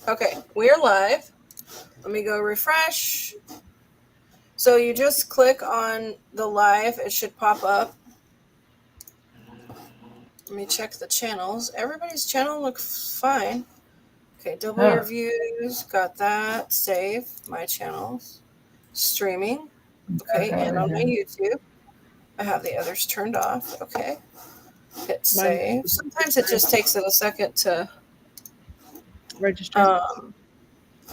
Okay, we're live. Let me go refresh. So you just click on the live. It should pop up. Let me check the channels. Everybody's channel looks fine. Okay, double your views. Got that. Save my channels. Streaming. Okay, and on my YouTube. I have the others turned off. Okay. Hit save. Sometimes it just takes it a second to register.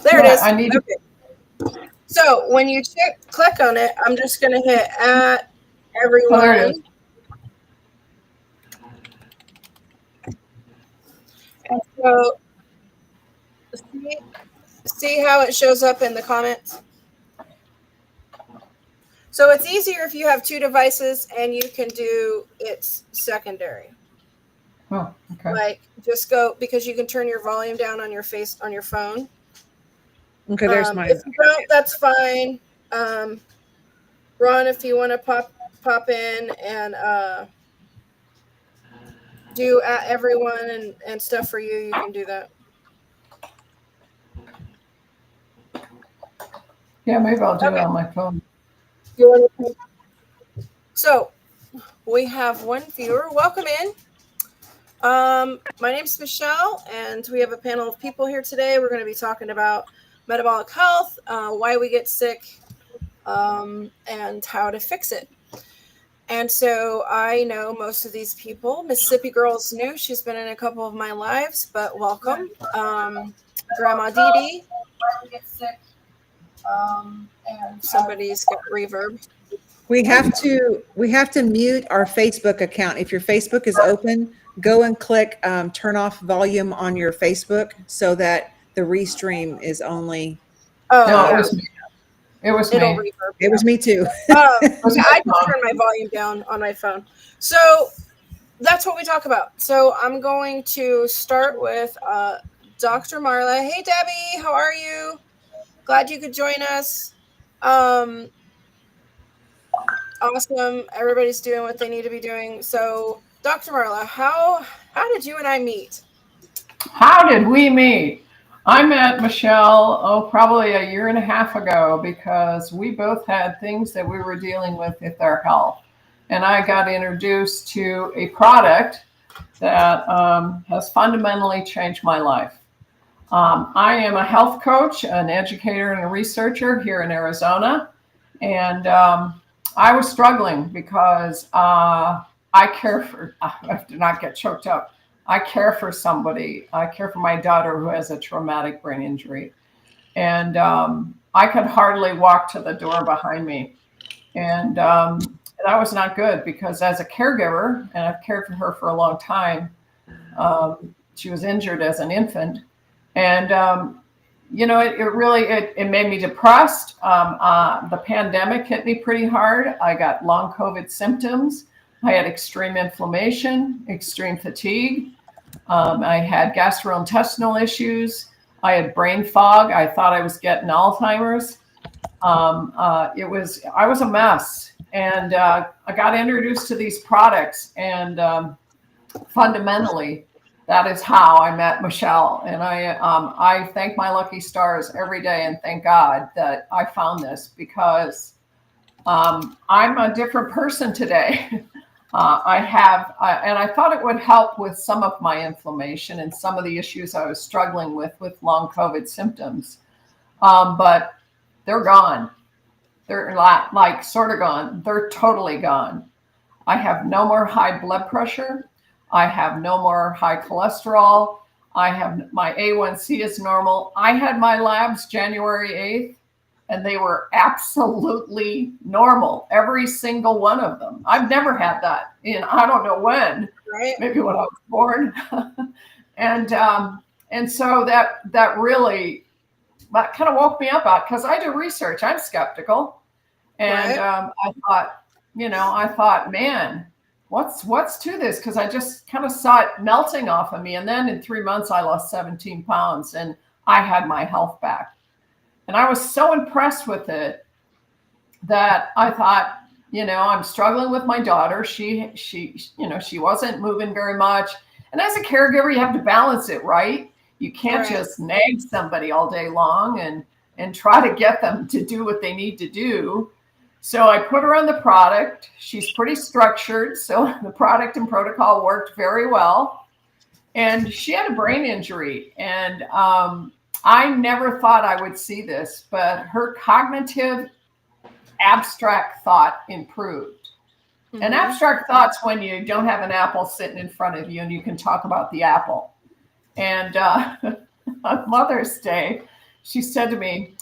There it is. Okay. So when you click on it, I'm just going to hit at everyone. There it is. And so see how it shows up in the comments? So it's easier if you have two devices and you can do its secondary. Oh, okay. Like just go, because you can turn your volume down on your phone. Okay, there's mine. If you don't, that's fine. Ron, if you want to pop in and do at everyone and stuff for you, you can do that. Yeah, maybe I'll do it on my phone. So we have one viewer. Welcome in. My name is Michelle, and we have a panel of people here today. We're going to be talking about metabolic health, why we get sick, and how to fix it. And so I know most of these people. Mississippi Girl's new. She's been in a couple of my lives, but welcome. Grandma Dee Dee. Why we get sick. And somebody's got reverb. We have to mute our Facebook account. If your Facebook is open, go and click turn off volume on your Facebook so that the restream is only. Oh, no, it was me. It was me. Reverb, it was me too. I just turned my volume down on my phone. So that's what we talk about. So I'm going to start with Dr. Marla. Hey, Debbie, how are you? Glad you could join us. Awesome. Everybody's doing what they need to be doing. So, Dr. Marla, how did you and I meet? How did we meet? I met Michelle, probably a year and a half ago, because we both had things that we were dealing with our health. And I got introduced to a product that has fundamentally changed my life. I am a health coach, an educator, and a researcher here in Arizona. And I was struggling because I care for, I have to not get choked up. I care for somebody. I care for my daughter who has a traumatic brain injury. And I could hardly walk to the door behind me. And that was not good, because as a caregiver, and I've cared for her for a long time, she was injured as an infant. And, it made me depressed. The pandemic hit me pretty hard. I got long COVID symptoms. I had extreme inflammation, extreme fatigue. I had gastrointestinal issues. I had brain fog. I thought I was getting Alzheimer's. I was a mess. And I got introduced to these products. And fundamentally, that is how I met Michelle. And I thank my lucky stars every day and thank God that I found this, because I'm a different person today. And I thought it would help with some of my inflammation and some of the issues I was struggling with long COVID symptoms. But they're gone. They're like sort of gone. They're totally gone. I have no more high blood pressure. I have no more high cholesterol. My A1C is normal. I had my labs January 8th, and they were absolutely normal. Every single one of them. I've never had that in, I don't know when, right? Maybe when I was born. And so that really kind of woke me up out, because I do research. I'm skeptical. And right. I thought, man, what's to this? Because I just kind of saw it melting off of me. And then in 3 months, I lost 17 pounds and I had my health back. And I was so impressed with it that I thought, I'm struggling with my daughter. She wasn't moving very much. And as a caregiver, you have to balance it, right? You can't Right. just nag somebody all day long and try to get them to do what they need to do. So I put her on the product. She's pretty structured, so the product and protocol worked very well. And she had a brain injury, and I never thought I would see this, but her cognitive abstract thought improved. And abstract thought's when you don't have an apple sitting in front of you and you can talk about the apple. And on Mother's Day, she said to me,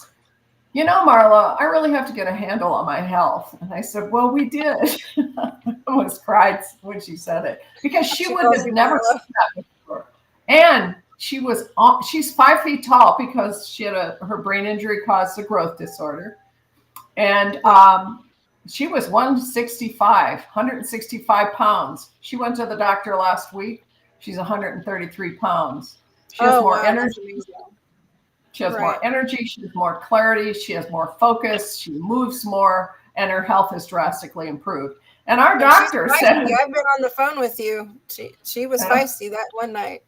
you know, Marla, I really have to get a handle on my health. And I said, well, we did. I almost cried when she said it, because she would have never seen that before. And she's 5 feet tall because she had her brain injury caused a growth disorder. And she was 165 pounds. She went to the doctor last week. She's 133 pounds. She has more energy. She has more energy. She has more clarity. She has more focus. She moves more, and her health has drastically improved. And our doctor said, I've been on the phone with you. She was feisty that one night.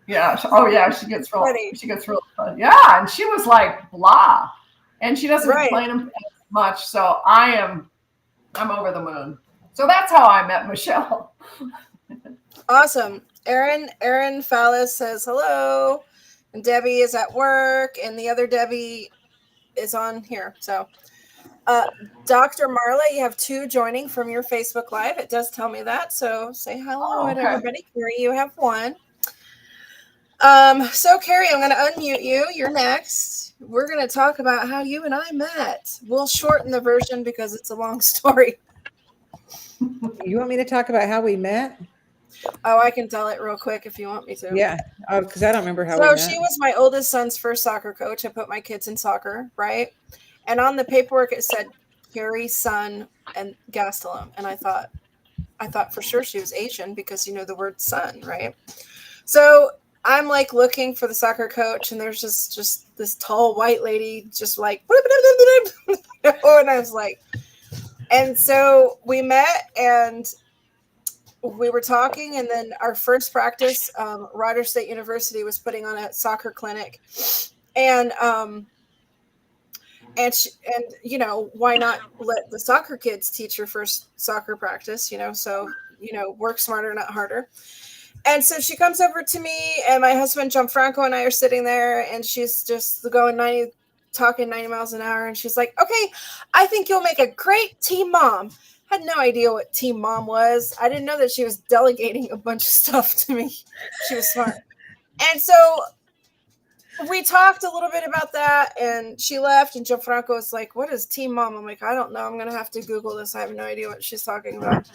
Yeah. Oh yeah. She gets real fun. Yeah. And she was like, blah. And she doesn't complain as much. So I'm over the moon. So that's how I met Michelle. Awesome. Erin Fallis says hello. And Debbie is at work, and the other Debbie is on here. So Dr. Marla, you have 2 joining from your Facebook Live. It does tell me that. So say hello to everybody. Carrie, you have 1. So Carrie, I'm going to unmute you. You're next. We're going to talk about how you and I met. We'll shorten the version because it's a long story. You want me to talk about how we met? Oh, I can tell it real quick if you want me to. Yeah, because I don't remember how we met. So she was my oldest son's first soccer coach. I put my kids in soccer, right? And on the paperwork it said Carrie, son, and Gastelum. And I thought for sure she was Asian because you know the word son, right? So I'm like looking for the soccer coach, and there's just this tall white lady, just like, and I was like, and so we met and we were talking, and then our first practice, Rogers State University was putting on a soccer clinic, and you know, why not let the soccer kids teach your first soccer practice, you know, so, you know, work smarter, not harder. And so she comes over to me, and my husband, Gianfranco, and I are sitting there, and she's just talking 90 miles an hour. And she's like, okay, I think you'll make a great team mom. I had no idea what team mom was. I didn't know that she was delegating a bunch of stuff to me. She was smart. And so we talked a little bit about that, and she left, and Gianfranco was like, what is team mom? I'm like, I don't know. I'm going to have to Google this. I have no idea what she's talking about.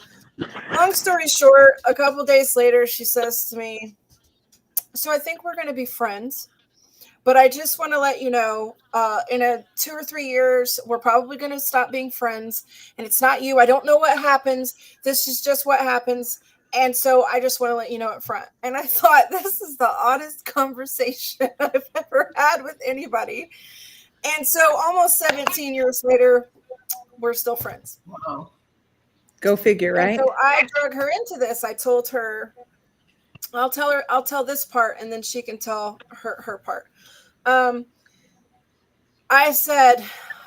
Long story short, a couple days later, she says to me, so I think we're going to be friends, but I just want to let you know, in 2 or 3 years, we're probably going to stop being friends, and it's not you. I don't know what happens. This is just what happens. And so I just want to let you know up front. And I thought, this is the oddest conversation I've ever had with anybody. And so almost 17 years later, we're still friends. Wow. Go figure, right? And so I drug her into this. I told her, I'll tell this part, and then she can tell her part. I said,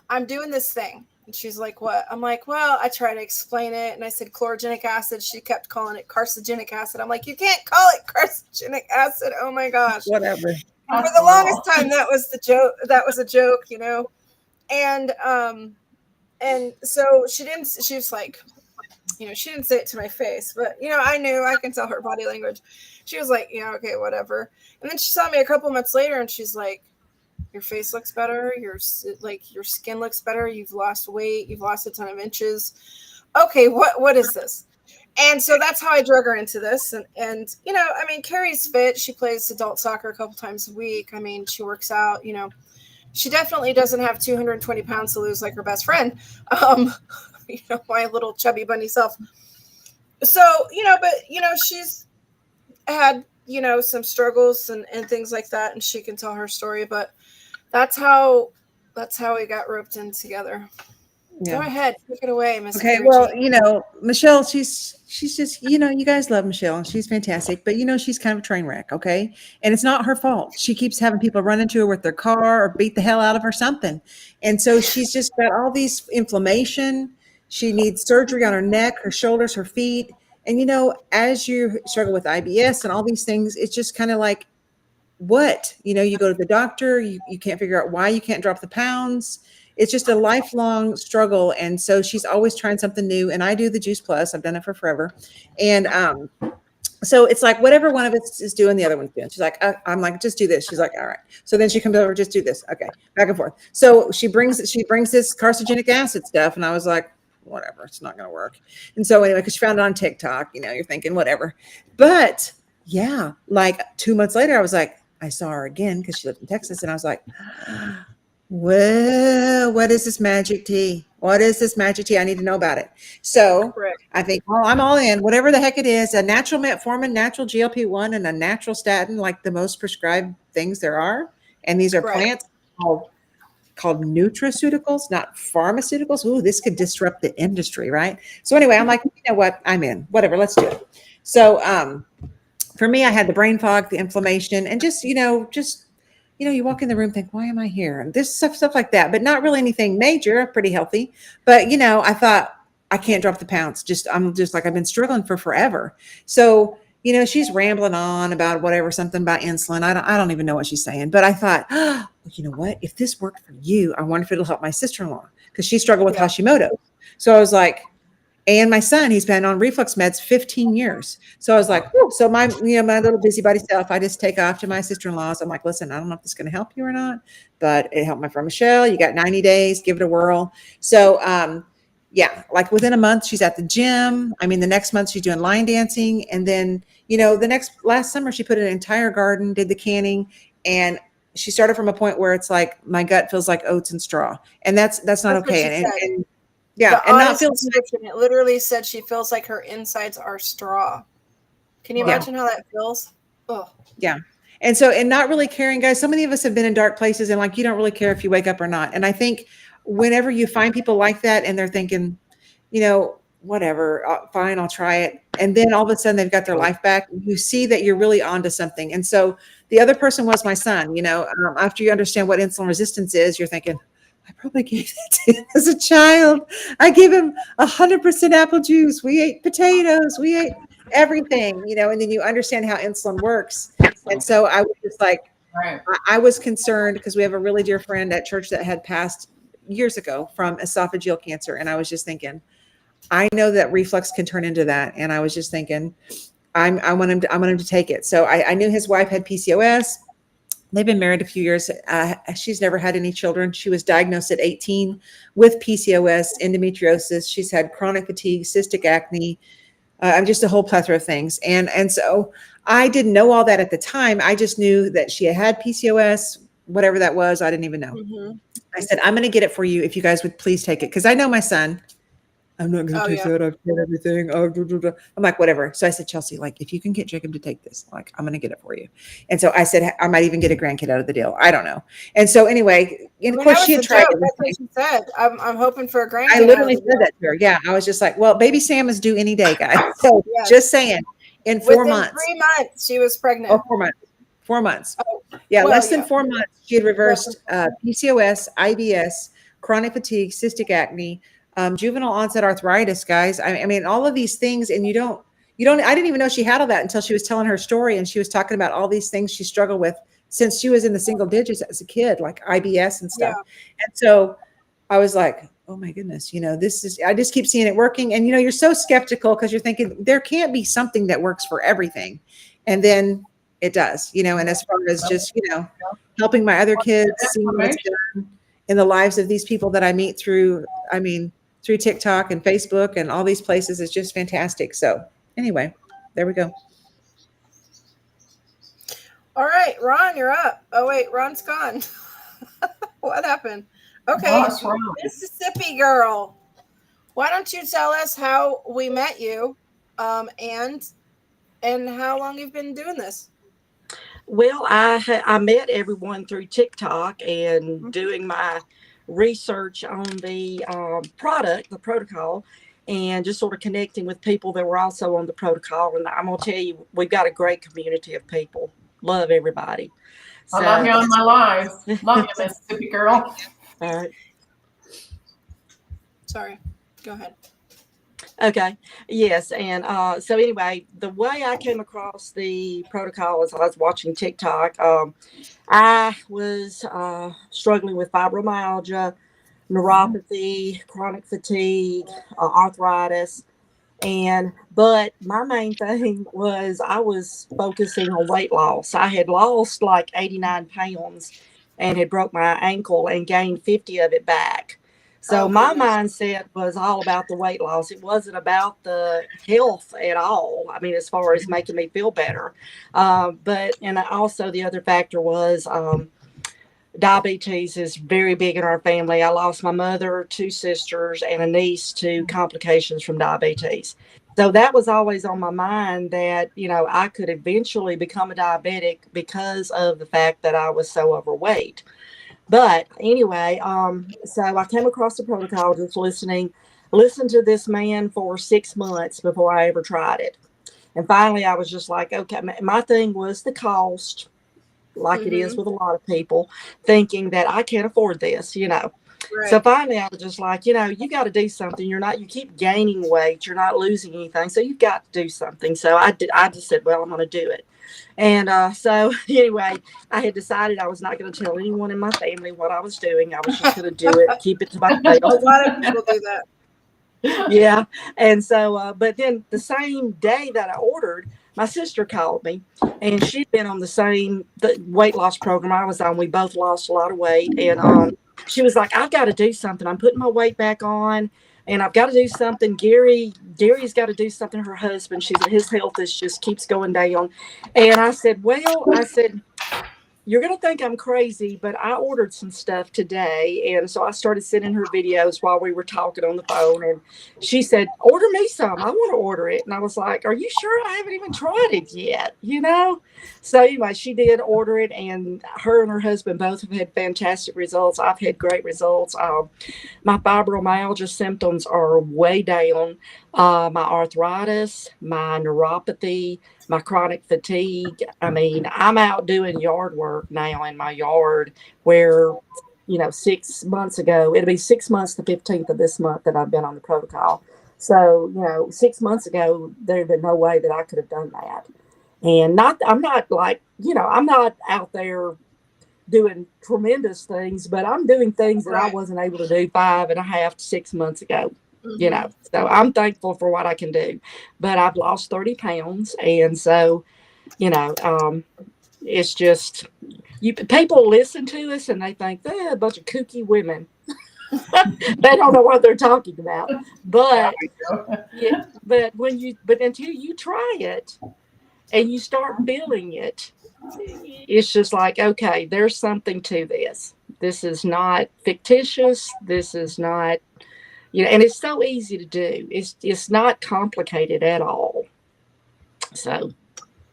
I'm doing this thing. And she's like, what? I'm like, well, I tried to explain it. And I said, chlorogenic acid. She kept calling it carcinogenic acid. I'm like, you can't call it carcinogenic acid. Oh my gosh. Whatever. For the longest time, that was the joke. That was a joke, you know? And so she was like, you know, she didn't say it to my face, but, you know, I can tell her body language. She was like, yeah, okay, whatever. And then she saw me a couple months later, and she's like, your face looks better. Your skin looks better. You've lost weight. You've lost a ton of inches. Okay, what is this? And so that's how I drug her into this. And you know, I mean, Carrie's fit. She plays adult soccer a couple times a week. I mean, she works out. You know, she definitely doesn't have 220 pounds to lose like her best friend. You know, my little chubby bunny self. So, you know, but, you know, she's had, you know, some struggles and things like that, and she can tell her story, but that's how we got roped in together. Go Yeah. ahead, take it away, Miss Okay, Carucci. well, Michelle, she's just, you guys love Michelle and she's fantastic, but she's kind of a train wreck, okay? And it's not her fault. She keeps having people run into her with their car or beat the hell out of her something. And so she's just got all these inflammation. She needs surgery on her neck, her shoulders, her feet. And as you struggle with IBS and all these things, it's just kind of like what? You go to the doctor, you can't figure out why you can't drop the pounds. It's just a lifelong struggle. And so she's always trying something new. And I do the Juice Plus. I've done it for forever. And so it's like whatever one of us is doing, the other one's doing. She's like, I'm like, just do this. She's like, all right. So then she comes over, just do this. Okay, back and forth. So she brings this carcinogenic acid stuff, and I was like, whatever, it's not going to work. And so anyway, because she found it on TikTok, you're thinking whatever. But yeah, like 2 months later, I was like, I saw her again because she lived in Texas, and I was like, well, what is this magic tea? What is this magic tea? I need to know about it. So Correct. I think, well, I'm all in, whatever the heck it is, a natural metformin, natural GLP-1, and a natural statin, like the most prescribed things there are. And these are Right. plants called nutraceuticals, not pharmaceuticals. Ooh, this could disrupt the industry, right? So anyway, I'm like, you know what? I'm in. Whatever, let's do it. So for me, I had the brain fog, the inflammation, and just you walk in the room, think, why am I here? And this stuff like that, but not really anything major, pretty healthy. But, I thought I can't drop the pounds. I'm just like, I've been struggling for forever. So, she's rambling on about whatever, something about insulin. I don't even know what she's saying, but I thought, oh, you know what? If this worked for you, I wonder if it'll help my sister-in-law because she struggled with Hashimoto. So I was like, and my son, he's been on reflux meds 15 years. So I was like, whew. So my little busybody self, I just take off to my sister-in-law's. I'm like, listen, I don't know if this is going to help you or not, but it helped my friend Michelle. You got 90 days, give it a whirl. So, yeah, like within a month, she's at the gym. I mean, the next month she's doing line dancing. And then, last summer, she put an entire garden, did the canning, and she started from a point where it's like, my gut feels like oats and straw. And that's not okay. And yeah, the and not feel description, it literally said she feels like her insides are straw. Can you imagine how that feels? Oh, yeah. And so, and not really caring, guys. So many of us have been in dark places and like, you don't really care if you wake up or not. And I think whenever you find people like that and they're thinking, whatever, fine, I'll try it. And then all of a sudden they've got their life back. You see that you're really onto something. And so the other person was my son. After you understand what insulin resistance is, you're thinking, I probably gave that to him as a child. I gave him 100% apple juice. We ate potatoes. We ate everything, and then you understand how insulin works. And so I was just like, I was concerned because we have a really dear friend at church that had passed years ago from esophageal cancer. And I was just thinking, I know that reflux can turn into that. And I was just thinking, I want him to take it. So I knew his wife had PCOS. They've been married a few years. She's never had any children. She was diagnosed at 18 with PCOS, endometriosis. She's had chronic fatigue, cystic acne, just a whole plethora of things. And so I didn't know all that at the time. I just knew that she had PCOS, whatever that was. I didn't even know. mm-hmm. I said, I'm going to get it for you if you guys would please take it. Because I know my son. I'm not going to take that. I've tried everything. I'm like, whatever. So I said, Chelsea, like, if you can get Jacob to take this, like, I'm going to get it for you. And so I said, I might even get a grandkid out of the deal. I don't know. And so anyway, and of course she had tried it. That's what she said. I'm hoping for a grandkid. I literally said that to her. Yeah. I was just like, well, baby Sam is due any day, guys. So just saying, in 4 months. 3 months, she was pregnant. Oh, 4 months. 4 months. Oh, yeah. Less than 4 months, she had reversed PCOS, IBS, chronic fatigue, cystic acne, juvenile onset arthritis, guys. I mean, all of these things, and you don't, I didn't even know she had all that until she was telling her story. And she was talking about all these things she struggled with since she was in the single digits as a kid, like IBS and stuff. Yeah. And so I was like, oh my goodness, I just keep seeing it working. And, you're so skeptical because you're thinking there can't be something that works for everything. And then it does, and as far as just, helping my other kids, seeing what's done in the lives of these people that I meet through TikTok and Facebook and all these places is just fantastic. So anyway, there we go. All right, Ron, you're up. Oh wait, Ron's gone. What happened? Okay, Mississippi girl. Why don't you tell us how we met you, and how long you've been doing this? Well, I met everyone through TikTok and doing my research on the product, the protocol, and just sort of connecting with people that were also on the protocol. And I'm going to tell you, we've got a great community of people. Love everybody. I love you on my live. Love you, Mississippi girl. All right. Sorry. Go ahead. Okay. Yes. And so anyway, the way I came across the protocol is I was watching TikTok. I was struggling with fibromyalgia, neuropathy, chronic fatigue, arthritis. But my main thing was I was focusing on weight loss. I had lost like 89 pounds and had broke my ankle and gained 50 of it back. So Oh, my goodness. mindset was all about the weight loss. It wasn't about the health at all. I mean, as far as making me feel better. And also the other factor was diabetes is very big in our family. I lost my mother, two sisters, and a niece to complications from diabetes. So that was always on my mind that, I could eventually become a diabetic because of the fact that I was so overweight. But anyway, so I came across the protocol just listened to this man for 6 months before I ever tried it. And finally, I was just like, okay, my thing was the cost, like it is with a lot of people, thinking that I can't afford this. Right. So finally, I was just like, you got to do something. You keep gaining weight. You're not losing anything. So you've got to do something. So I just said, well, I'm going to do it. And so anyway, I had decided I was not going to tell anyone in my family what I was doing. I was just going to do it, keep it to A myself. lot of people do that. Yeah. And so, but then the same day that I ordered, my sister called me and she'd been on the weight loss program I was on. We both lost a lot of weight. And she was like, I've got to do something. I'm putting my weight back on and I've got to do something. Gary's got to do something. Her husband, his health just keeps going down. And I said, you're going to think I'm crazy, but I ordered some stuff today. And so I started sending her videos while we were talking on the phone. And she said, order me some. I want to order it. And I was like, are you sure? I haven't even tried it yet. So anyway, she did order it. And her and her husband both have had fantastic results. I've had great results. My fibromyalgia symptoms are way down. My arthritis, my neuropathy, my chronic fatigue. I mean, I'm out doing yard work now in my yard where, 6 months ago, it'll be 6 months, the 15th of this month that I've been on the protocol. So, 6 months ago, there'd been no way that I could have done that. And I'm not like, I'm not out there doing tremendous things, but I'm doing things that I wasn't able to do 5.5 to 6 months ago. So I'm thankful for what I can do, but I've lost 30 pounds. And so, it's just, people listen to us and they think they're a bunch of kooky women. They don't know what they're talking about, but but until you try it and you start feeling it, it's just like, okay, there's something to this. This is not fictitious. This is not, and it's so easy to do. It's not complicated at all. So.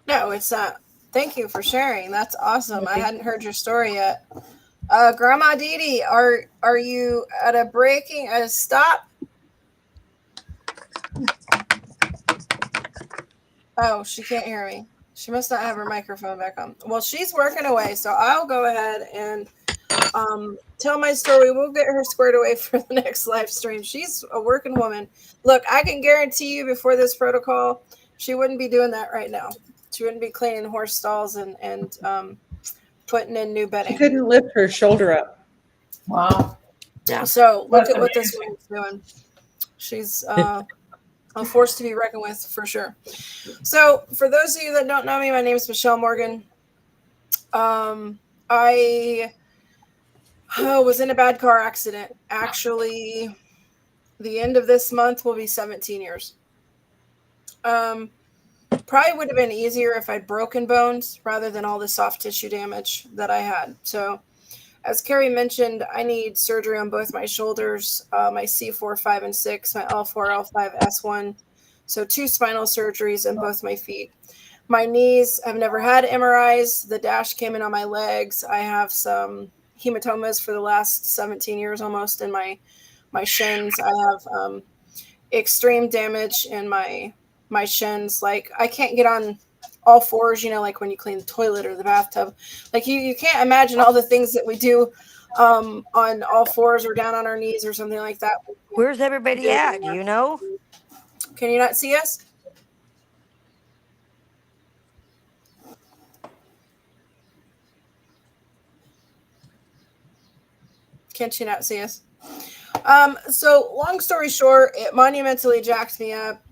No, it's not. Thank you for sharing. That's awesome. I hadn't heard your story yet. Grandma Dee Dee, are you at a stop? Oh, she can't hear me. She must not have her microphone back on. Well, she's working away, so I'll go ahead and tell my story. We'll get her squared away for the next live stream. She's a working woman. Look, I can guarantee you before this protocol, she wouldn't be doing that right now. She wouldn't be cleaning horse stalls and putting in new bedding. She couldn't lift her shoulder up. Wow. Yeah. So look at what this woman's doing. She's a force to be reckoned with for sure. So for those of you that don't know me, my name is Michelle Morgan. I was in a bad car accident. Actually, the end of this month will be 17 years. Probably would have been easier if I'd broken bones rather than all the soft tissue damage that I had. So as Carrie mentioned, I need surgery on both my shoulders, my C4, 5, and 6, my L4, L5, S1. So 2 spinal surgeries in both my feet. My knees, I've never had MRIs. The dash came in on my legs. I have some hematomas for the last 17 years almost in my shins. I have extreme damage in my shins. Like I can't get on all fours, like when you clean the toilet or the bathtub. Like you can't imagine all the things that we do on all fours or down on our knees or something like that. Where's everybody at? Do you know? Can you not see us? Can't you not see us? So long story short, it monumentally jacked me up.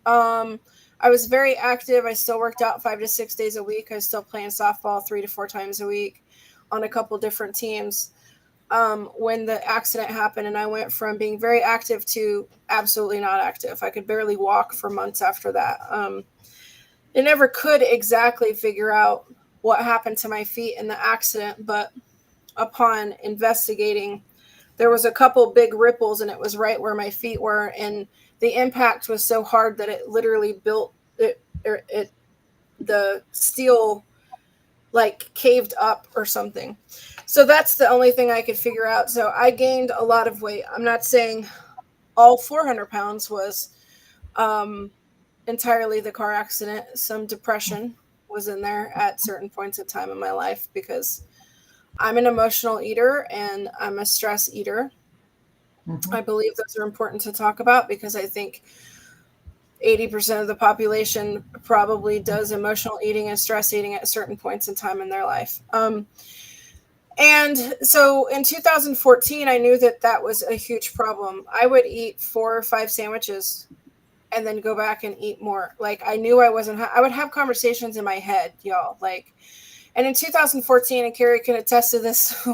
I was very active. I still worked out 5 to 6 days a week. I was still playing softball 3 to 4 times a week on a couple different teams. When the accident happened, and I went from being very active to absolutely not active. I could barely walk for months after that. I never could exactly figure out what happened to my feet in the accident, but upon investigating, there was a couple big ripples, and it was right where my feet were, and the impact was so hard that it literally built it the steel like caved up or something. So that's the only thing I could figure out. So I gained a lot of weight. I'm not saying all 400 pounds was entirely the car accident. Some depression was in there at certain points of time in my life because I'm an emotional eater and I'm a stress eater. I believe those are important to talk about because I think 80% of the population probably does emotional eating and stress eating at certain points in time in their life. And so in 2014, I knew that was a huge problem. I would eat 4 or 5 sandwiches and then go back and eat more. Like I knew I wasn't, I would have conversations in my head, y'all. Like, and in 2014, and Carrie can attest to this,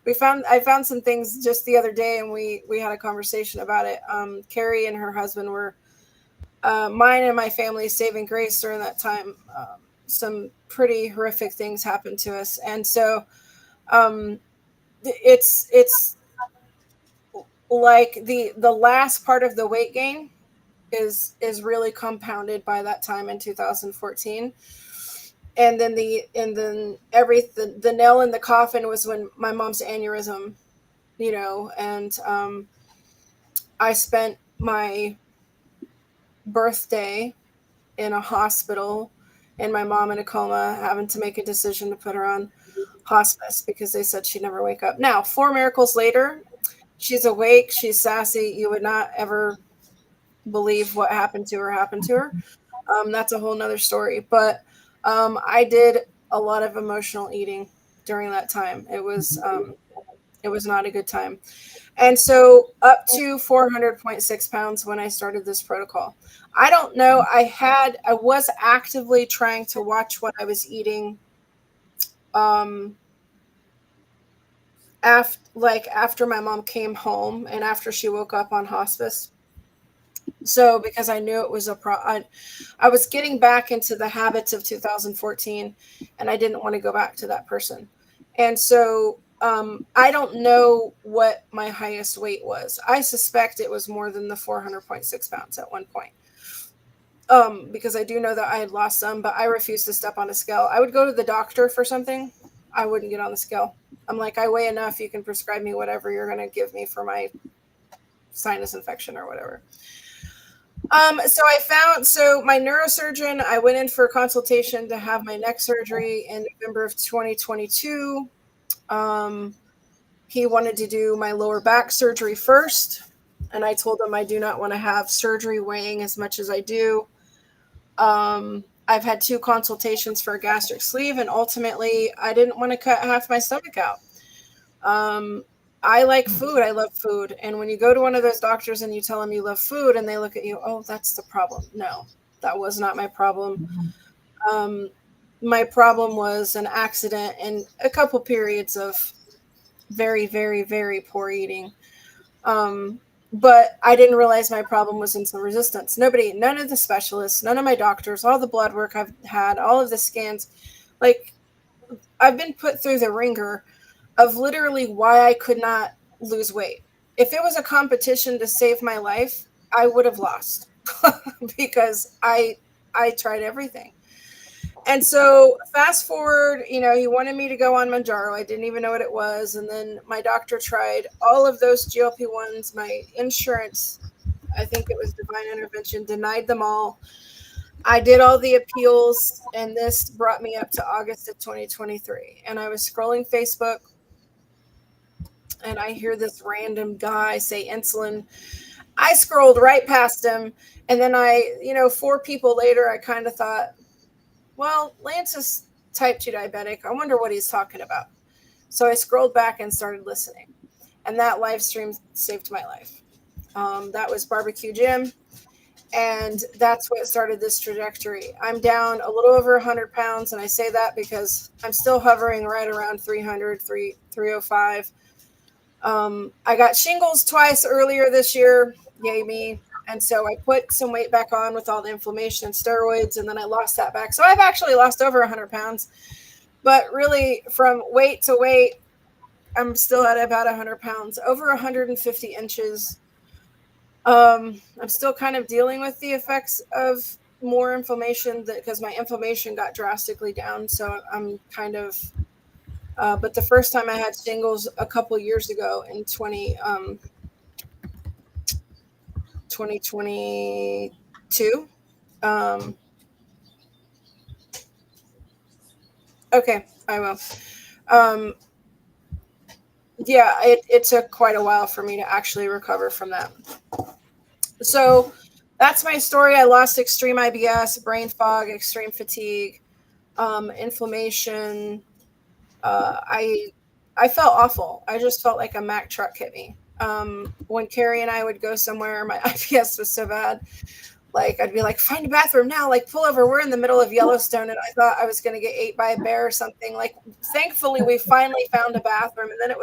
I found some things just the other day and we had a conversation about it. Carrie and her husband were mine and my family's saving grace during that time. Some pretty horrific things happened to us. And so it's like the last part of the weight gain is really compounded by that time in 2014. And then the nail in the coffin was when my mom's aneurysm, and I spent my birthday in a hospital and my mom in a coma, having to make a decision to put her on hospice because they said she'd never wake up. Now, 4 miracles later, she's awake, she's sassy. You would not ever believe what happened to her. That's a whole nother story. But I did a lot of emotional eating during that time. It was not a good time. And so up to 400.6 pounds when I started this protocol. I don't know. I was actively trying to watch what I was eating after my mom came home and after she woke up on hospice. So because I knew it was I was getting back into the habits of 2014 and I didn't want to go back to that person. And so I don't know what my highest weight was. I suspect it was more than the 400.6 pounds at one point. Because I do know that I had lost some, but I refused to step on a scale. I would go to the doctor for something. I wouldn't get on the scale. I'm like, I weigh enough. You can prescribe me whatever you're going to give me for my sinus infection or whatever. So my neurosurgeon, I went in for a consultation to have my neck surgery in November of 2022. He wanted to do my lower back surgery first. And I told him I do not want to have surgery weighing as much as I do. I've had 2 consultations for a gastric sleeve, and ultimately I didn't want to cut half my stomach out. I like food. I love food. And when you go to one of those doctors and you tell them you love food and they look at you, oh, that's the problem. No, that was not my problem. My problem was an accident and a couple periods of very, very, very poor eating. But I didn't realize my problem was insulin resistance. None of the specialists, none of my doctors, all the blood work I've had, all of the scans, like I've been put through the ringer of literally why I could not lose weight. If it was a competition to save my life, I would have lost because I tried everything. And so fast forward, he wanted me to go on Manjaro. I didn't even know what it was. And then my doctor tried all of those GLP-1s. My insurance, I think it was Divine Intervention, denied them all. I did all the appeals, and this brought me up to August of 2023. And I was scrolling Facebook, and I hear this random guy say insulin. I scrolled right past him. And then 4 people later, I kind of thought, well, Lance is type 2 diabetic. I wonder what he's talking about. So I scrolled back and started listening. And that live stream saved my life. That was Barbecue Jim. And that's what started this trajectory. I'm down a little over 100 pounds. And I say that because I'm still hovering right around 305. I got shingles twice earlier this year. Yay me. And so I put some weight back on with all the inflammation and steroids, and then I lost that back. So I've actually lost over 100 pounds. But really, from weight to weight, I'm still at about 100 pounds, over 150 inches. I'm still kind of dealing with the effects of more inflammation because my inflammation got drastically down. So I'm kind of, but the first time I had shingles a couple years ago in 2022. Okay, I will. Yeah, it took quite a while for me to actually recover from that. So that's my story. I lost extreme IBS, brain fog, extreme fatigue, inflammation. I felt awful. I just felt like a Mack truck hit me. When Carrie and I would go somewhere, my IBS was so bad. Like, I'd be like, find a bathroom now, like, pull over. We're in the middle of Yellowstone, and I thought I was going to get ate by a bear or something. Like, thankfully, we finally found a bathroom, and then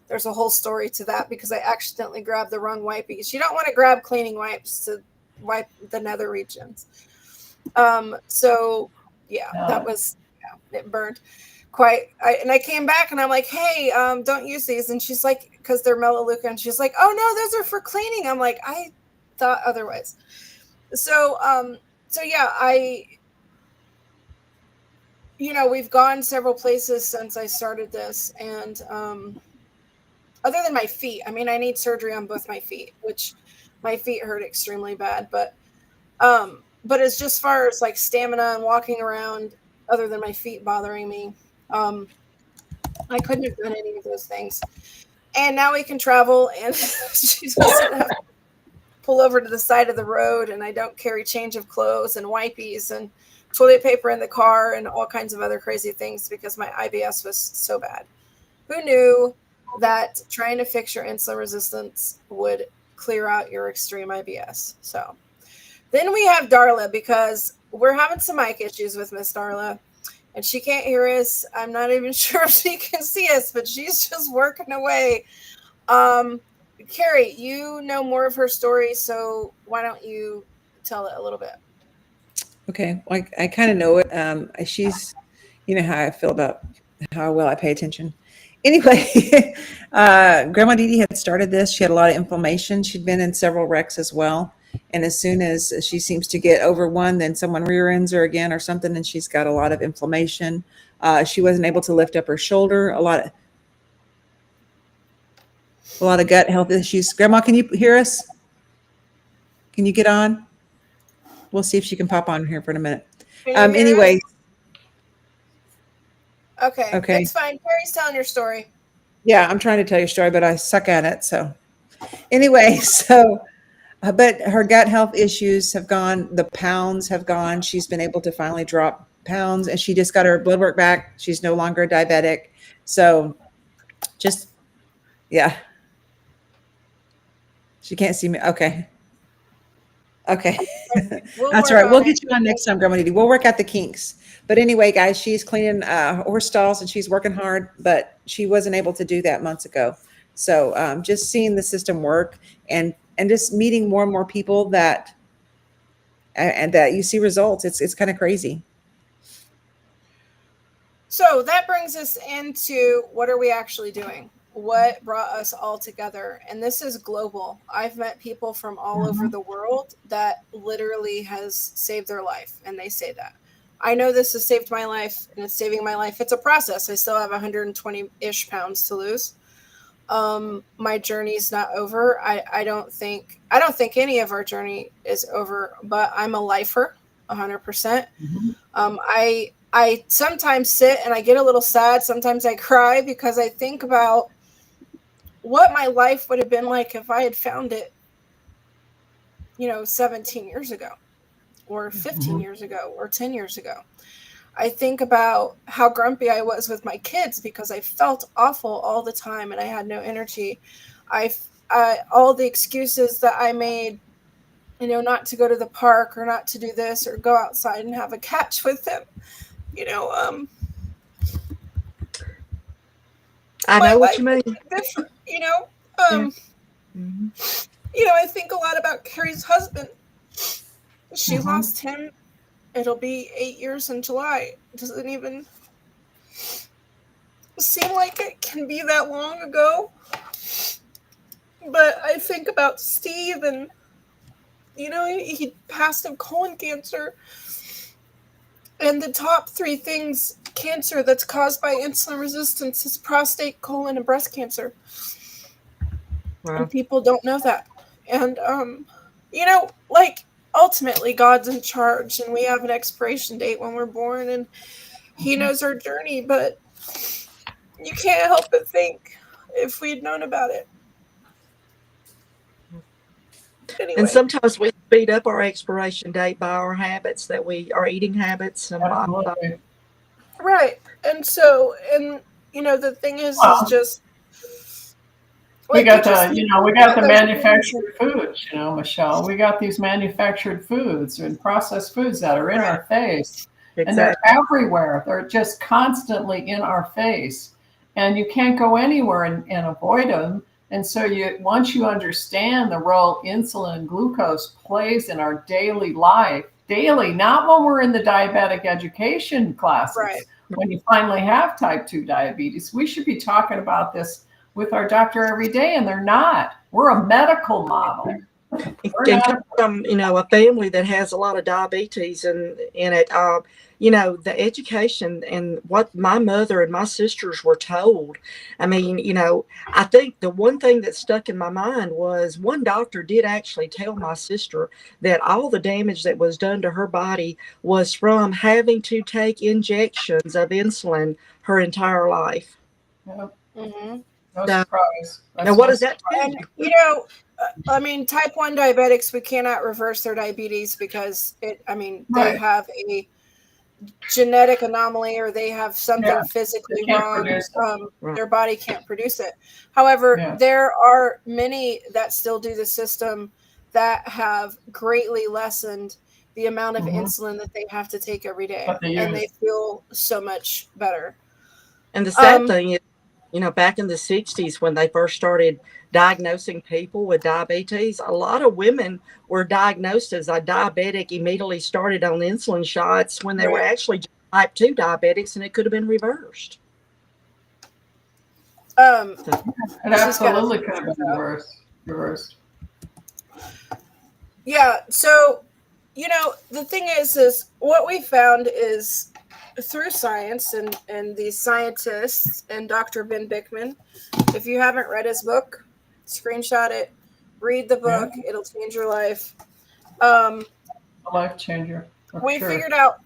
there's a whole story to that because I accidentally grabbed the wrong wipe, because you don't want to grab cleaning wipes to wipe the nether regions. So, yeah, it burned quite. And I came back, and I'm like, hey, don't use these. And she's like, because they're melaleuca, and she's like, oh, no, those are for cleaning. I'm like, I thought otherwise. So yeah, we've gone several places since I started this, and other than my feet, I mean, I need surgery on both my feet, which my feet hurt extremely bad, but it's just far as like stamina and walking around, other than my feet bothering me, I couldn't have done any of those things. And now we can travel, and she doesn't have pull over to the side of the road, and I don't carry change of clothes and wipies and toilet paper in the car and all kinds of other crazy things because my IBS was so bad. Who knew that trying to fix your insulin resistance would clear out your extreme IBS? So then we have Darla, because we're having some mic issues with Miss Darla, and she can't hear us. I'm not even sure if she can see us, but she's just working away. Carrie, you know more of her story, so why don't you tell it a little bit? Okay, I kind of know it. She's, how I feel about how well I pay attention. Anyway, Grandma Dee Dee had started this. She had a lot of inflammation. She'd been in several wrecks as well. And as soon as she seems to get over one, then someone rear ends her again or something, and she's got a lot of inflammation. She wasn't able to lift up her shoulder. A lot of gut health issues. Grandma, can you hear us? Can you get on? We'll see if she can pop on here for a minute. Anyway. Okay. It's fine. Carrie's telling your story. Yeah, I'm trying to tell your story, but I suck at it. So anyway, but her gut health issues have gone. The pounds have gone. She's been able to finally drop pounds, and she just got her blood work back. She's no longer diabetic. So yeah. She can't see me. Okay. That's all right. We'll get you on next time, Grandma Dee Dee. We'll work out the kinks. But anyway, guys, she's cleaning horse stalls, and she's working hard, but she wasn't able to do that months ago. So just seeing the system work and just meeting more and more people that you see results. It's kind of crazy. So that brings us into, what are we actually doing? What brought us all together? And this is global. I've met people from all over the world that literally has saved their life, and they say that. I know this has saved my life and it's saving my life. It's a process. I still have 120-ish pounds to lose. My journey's not over. I don't think any of our journey is over, but I'm a lifer 100%. I sometimes sit and I get a little sad. Sometimes I cry because I think about what my life would have been like if I had found it, 17 years ago or 15 years ago or 10 years ago. I think about how grumpy I was with my kids because I felt awful all the time and I had no energy. All the excuses that I made, not to go to the park or not to do this or go outside and have a catch with them. I My know what life you mean. is different, Mhm. I think a lot about Carrie's husband. She lost him. It'll be 8 years in July. It doesn't even seem like it can be that long ago. But I think about Steve and, he passed of colon cancer. And the top 3 things cancer that's caused by insulin resistance is prostate, colon, and breast cancer. Wow. And people don't know that. And, ultimately God's in charge and we have an expiration date when we're born and he knows our journey, but you can't help but think if we'd known about it. Anyway. And sometimes we speed up our expiration date by our habits our eating habits and lifestyle. Right. And so, the thing is just we got the manufactured foods, Michelle. We got these manufactured foods and processed foods that are in our face. Exactly. And they're everywhere. They're just constantly in our face. And you can't go anywhere and avoid them. And so once you understand the role insulin and glucose plays in our daily life, not when we're in the diabetic education classes, right. When you finally have type 2 diabetes, we should be talking about this with our doctor every day, and they're not. We're a medical model. From a family that has a lot of diabetes in it, the education and what my mother and my sisters were told. I mean, I think the one thing that stuck in my mind was one doctor did actually tell my sister that all the damage that was done to her body was from having to take injections of insulin her entire life. Yep. No surprise. Now, what does that tell you? Type 1 diabetics, we cannot reverse their diabetes because they have a genetic anomaly or they have something physically wrong. Their body can't produce it. However, there are many that still do the system that have greatly lessened the amount of insulin that they have to take every day. And they feel so much better. And the sad thing is, back in the 60s when they first started diagnosing people with diabetes, a lot of women were diagnosed as a diabetic, immediately started on insulin shots when they were actually type 2 diabetics, and it could have been reversed. It absolutely could have been reversed. Yeah, so, the thing is what we found is through science and these scientists and Dr. Ben Bickman, if you haven't read his book, screenshot it, read the book, it'll change your life. A life changer. We figured out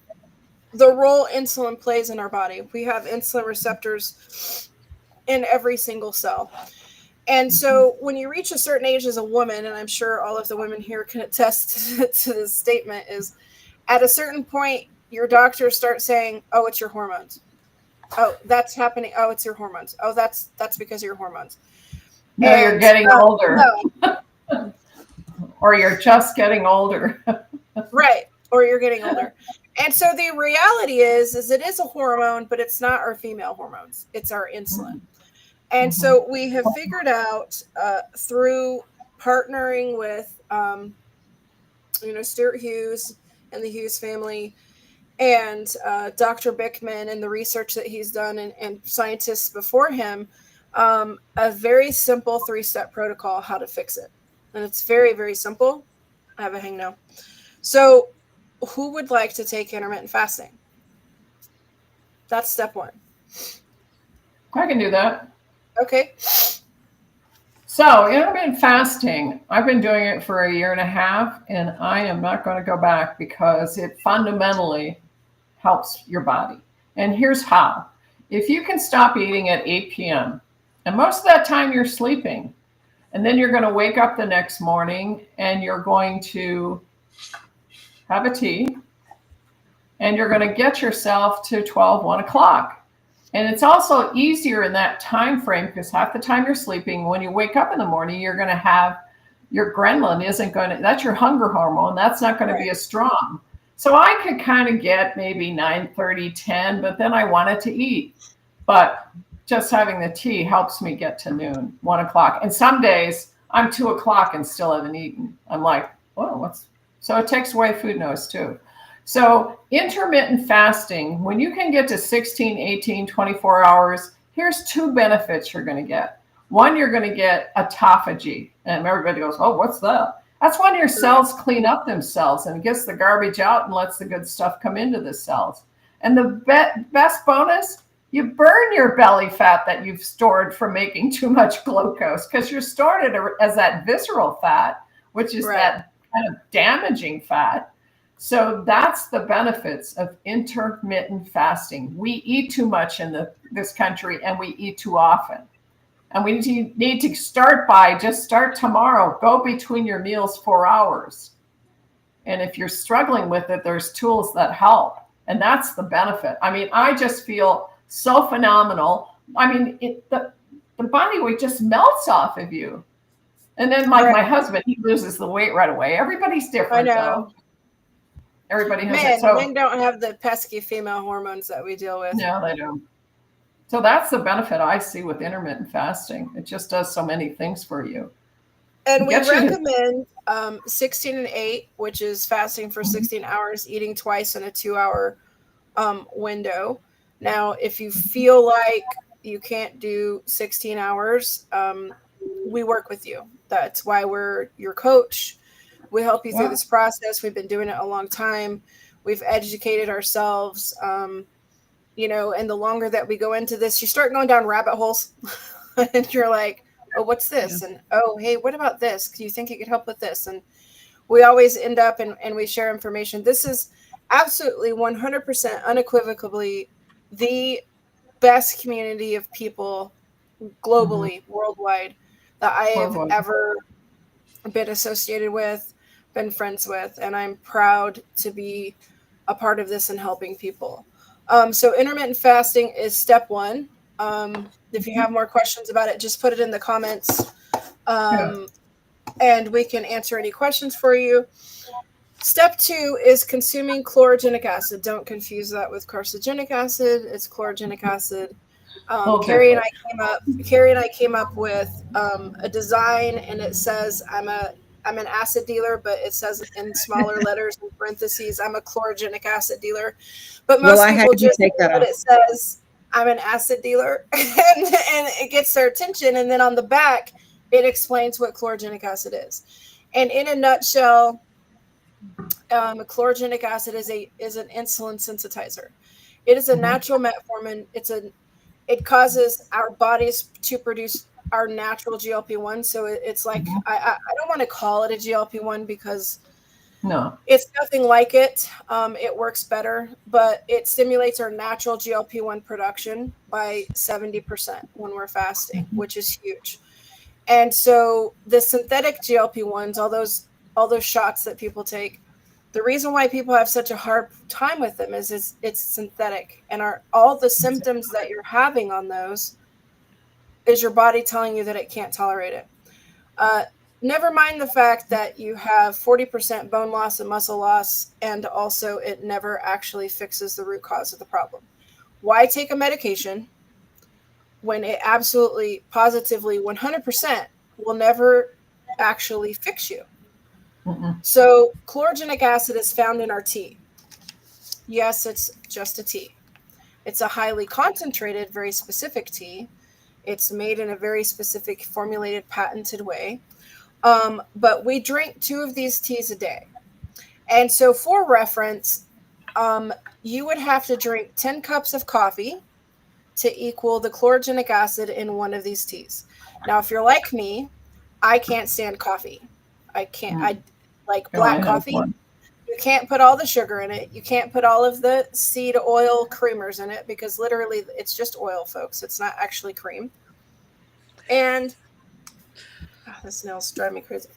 the role insulin plays in our body. We have insulin receptors in every single cell. And so when you reach a certain age as a woman, and I'm sure all of the women here can attest to this statement, is at a certain point, your doctor starts saying, oh, it's your hormones. Oh, that's happening. Oh, it's your hormones. Oh, that's because of your hormones. No, you're getting older. No. Or you're just getting older. Right. Or you're getting older. And so the reality is it is a hormone, but it's not our female hormones. It's our insulin. And so we have figured out through partnering with, Stuart Hughes and the Hughes family and Dr. Bickman and the research that he's done and scientists before him, a very simple 3-step protocol how to fix it. And it's very, very simple. I have a hang now. So who would like to take intermittent fasting? That's step one. I can do that. Okay. So intermittent fasting, I've been doing it for 1.5 years, and I am not going to go back because it fundamentally helps your body. And here's how. If you can stop eating at 8 p.m., and most of that time you're sleeping, and then you're going to wake up the next morning and you're going to have a tea, and you're going to get yourself to 12, 1 o'clock. And it's also easier in that time frame because half the time you're sleeping. When you wake up in the morning, you're going to have your ghrelin isn't going to, that's your hunger hormone. That's not going to be as strong. So I could kind of get maybe 9:30, 10, but then I wanted to eat. But just having the tea helps me get to noon, 1 o'clock. And some days I'm 2 o'clock and still haven't eaten. I'm like, oh, so it takes away food noise too. So intermittent fasting, when you can get to 16, 18, 24 hours, here's 2 benefits you're going to get. One, you're going to get autophagy. And everybody goes, oh, what's that? That's when your cells clean up themselves and gets the garbage out and lets the good stuff come into the cells. And the best bonus, you burn your belly fat that you've stored from making too much glucose because you're stored it as that visceral fat, which is that kind of damaging fat. So that's the benefits of intermittent fasting. We eat too much in this country, and we eat too often. And we need to start tomorrow. Go between your meals 4 hours. And if you're struggling with it, there's tools that help. And that's the benefit. I mean, I just feel so phenomenal. I mean, the body weight just melts off of you. And then my husband, he loses the weight right away. Everybody's different, though. Everybody has men don't have the pesky female hormones that we deal with. No, they don't. So that's the benefit I see with intermittent fasting. It just does so many things for you. And we recommend 16 and 8, which is fasting for 16 hours, eating twice in a 2-hour window. Now, if you feel like you can't do 16 hours, we work with you. That's why we're your coach. We help you through this process. We've been doing it a long time. We've educated ourselves, and the longer that we go into this, you start going down rabbit holes and you're like, oh, what's this? Yeah. And, oh, hey, what about this? Do you think it could help with this? And we always end up and we share information. This is absolutely 100% unequivocally the best community of people globally, worldwide, that I have ever been associated with, been friends with, and I'm proud to be a part of this and helping people. So intermittent fasting is step 1. If you have more questions about it, just put it in the comments, and we can answer any questions for you. Step 2 is consuming chlorogenic acid. Don't confuse that with carcinogenic acid. It's chlorogenic acid. Carrie and I came up with a design, and it says I'm an acid dealer, but it says in smaller letters in parentheses, I'm a chlorogenic acid dealer. But most people just take that off. It says I'm an acid dealer, and it gets their attention. And then on the back, it explains what chlorogenic acid is. And in a nutshell, chlorogenic acid is an insulin sensitizer. It is a natural metformin. It causes our bodies to produce our natural GLP-1. So it's like, I don't want to call it a GLP-1 because it's nothing like it. It works better, but it stimulates our natural GLP-1 production by 70% when we're fasting, which is huge. And so the synthetic GLP-1s, all those shots that people take, the reason why people have such a hard time with them is it's synthetic, and all the symptoms that you're having on those is your body telling you that it can't tolerate it. Never mind the fact that you have 40% bone loss and muscle loss, and also it never actually fixes the root cause of the problem. Why take a medication when it absolutely, positively, 100% will never actually fix you? So chlorogenic acid is found in our tea. Yes, it's just a tea. It's a highly concentrated, very specific tea. It's made in a very specific, formulated, patented way. But we drink 2 of these teas a day. And so for reference, you would have to drink 10 cups of coffee to equal the chlorogenic acid in one of these teas. Now, if you're like me, I can't stand coffee. I can't. I like Can I black have coffee. one? You can't put all the sugar in it. You can't put all of the seed oil creamers in it because literally it's just oil, folks. It's not actually cream. And this nails drive me crazy.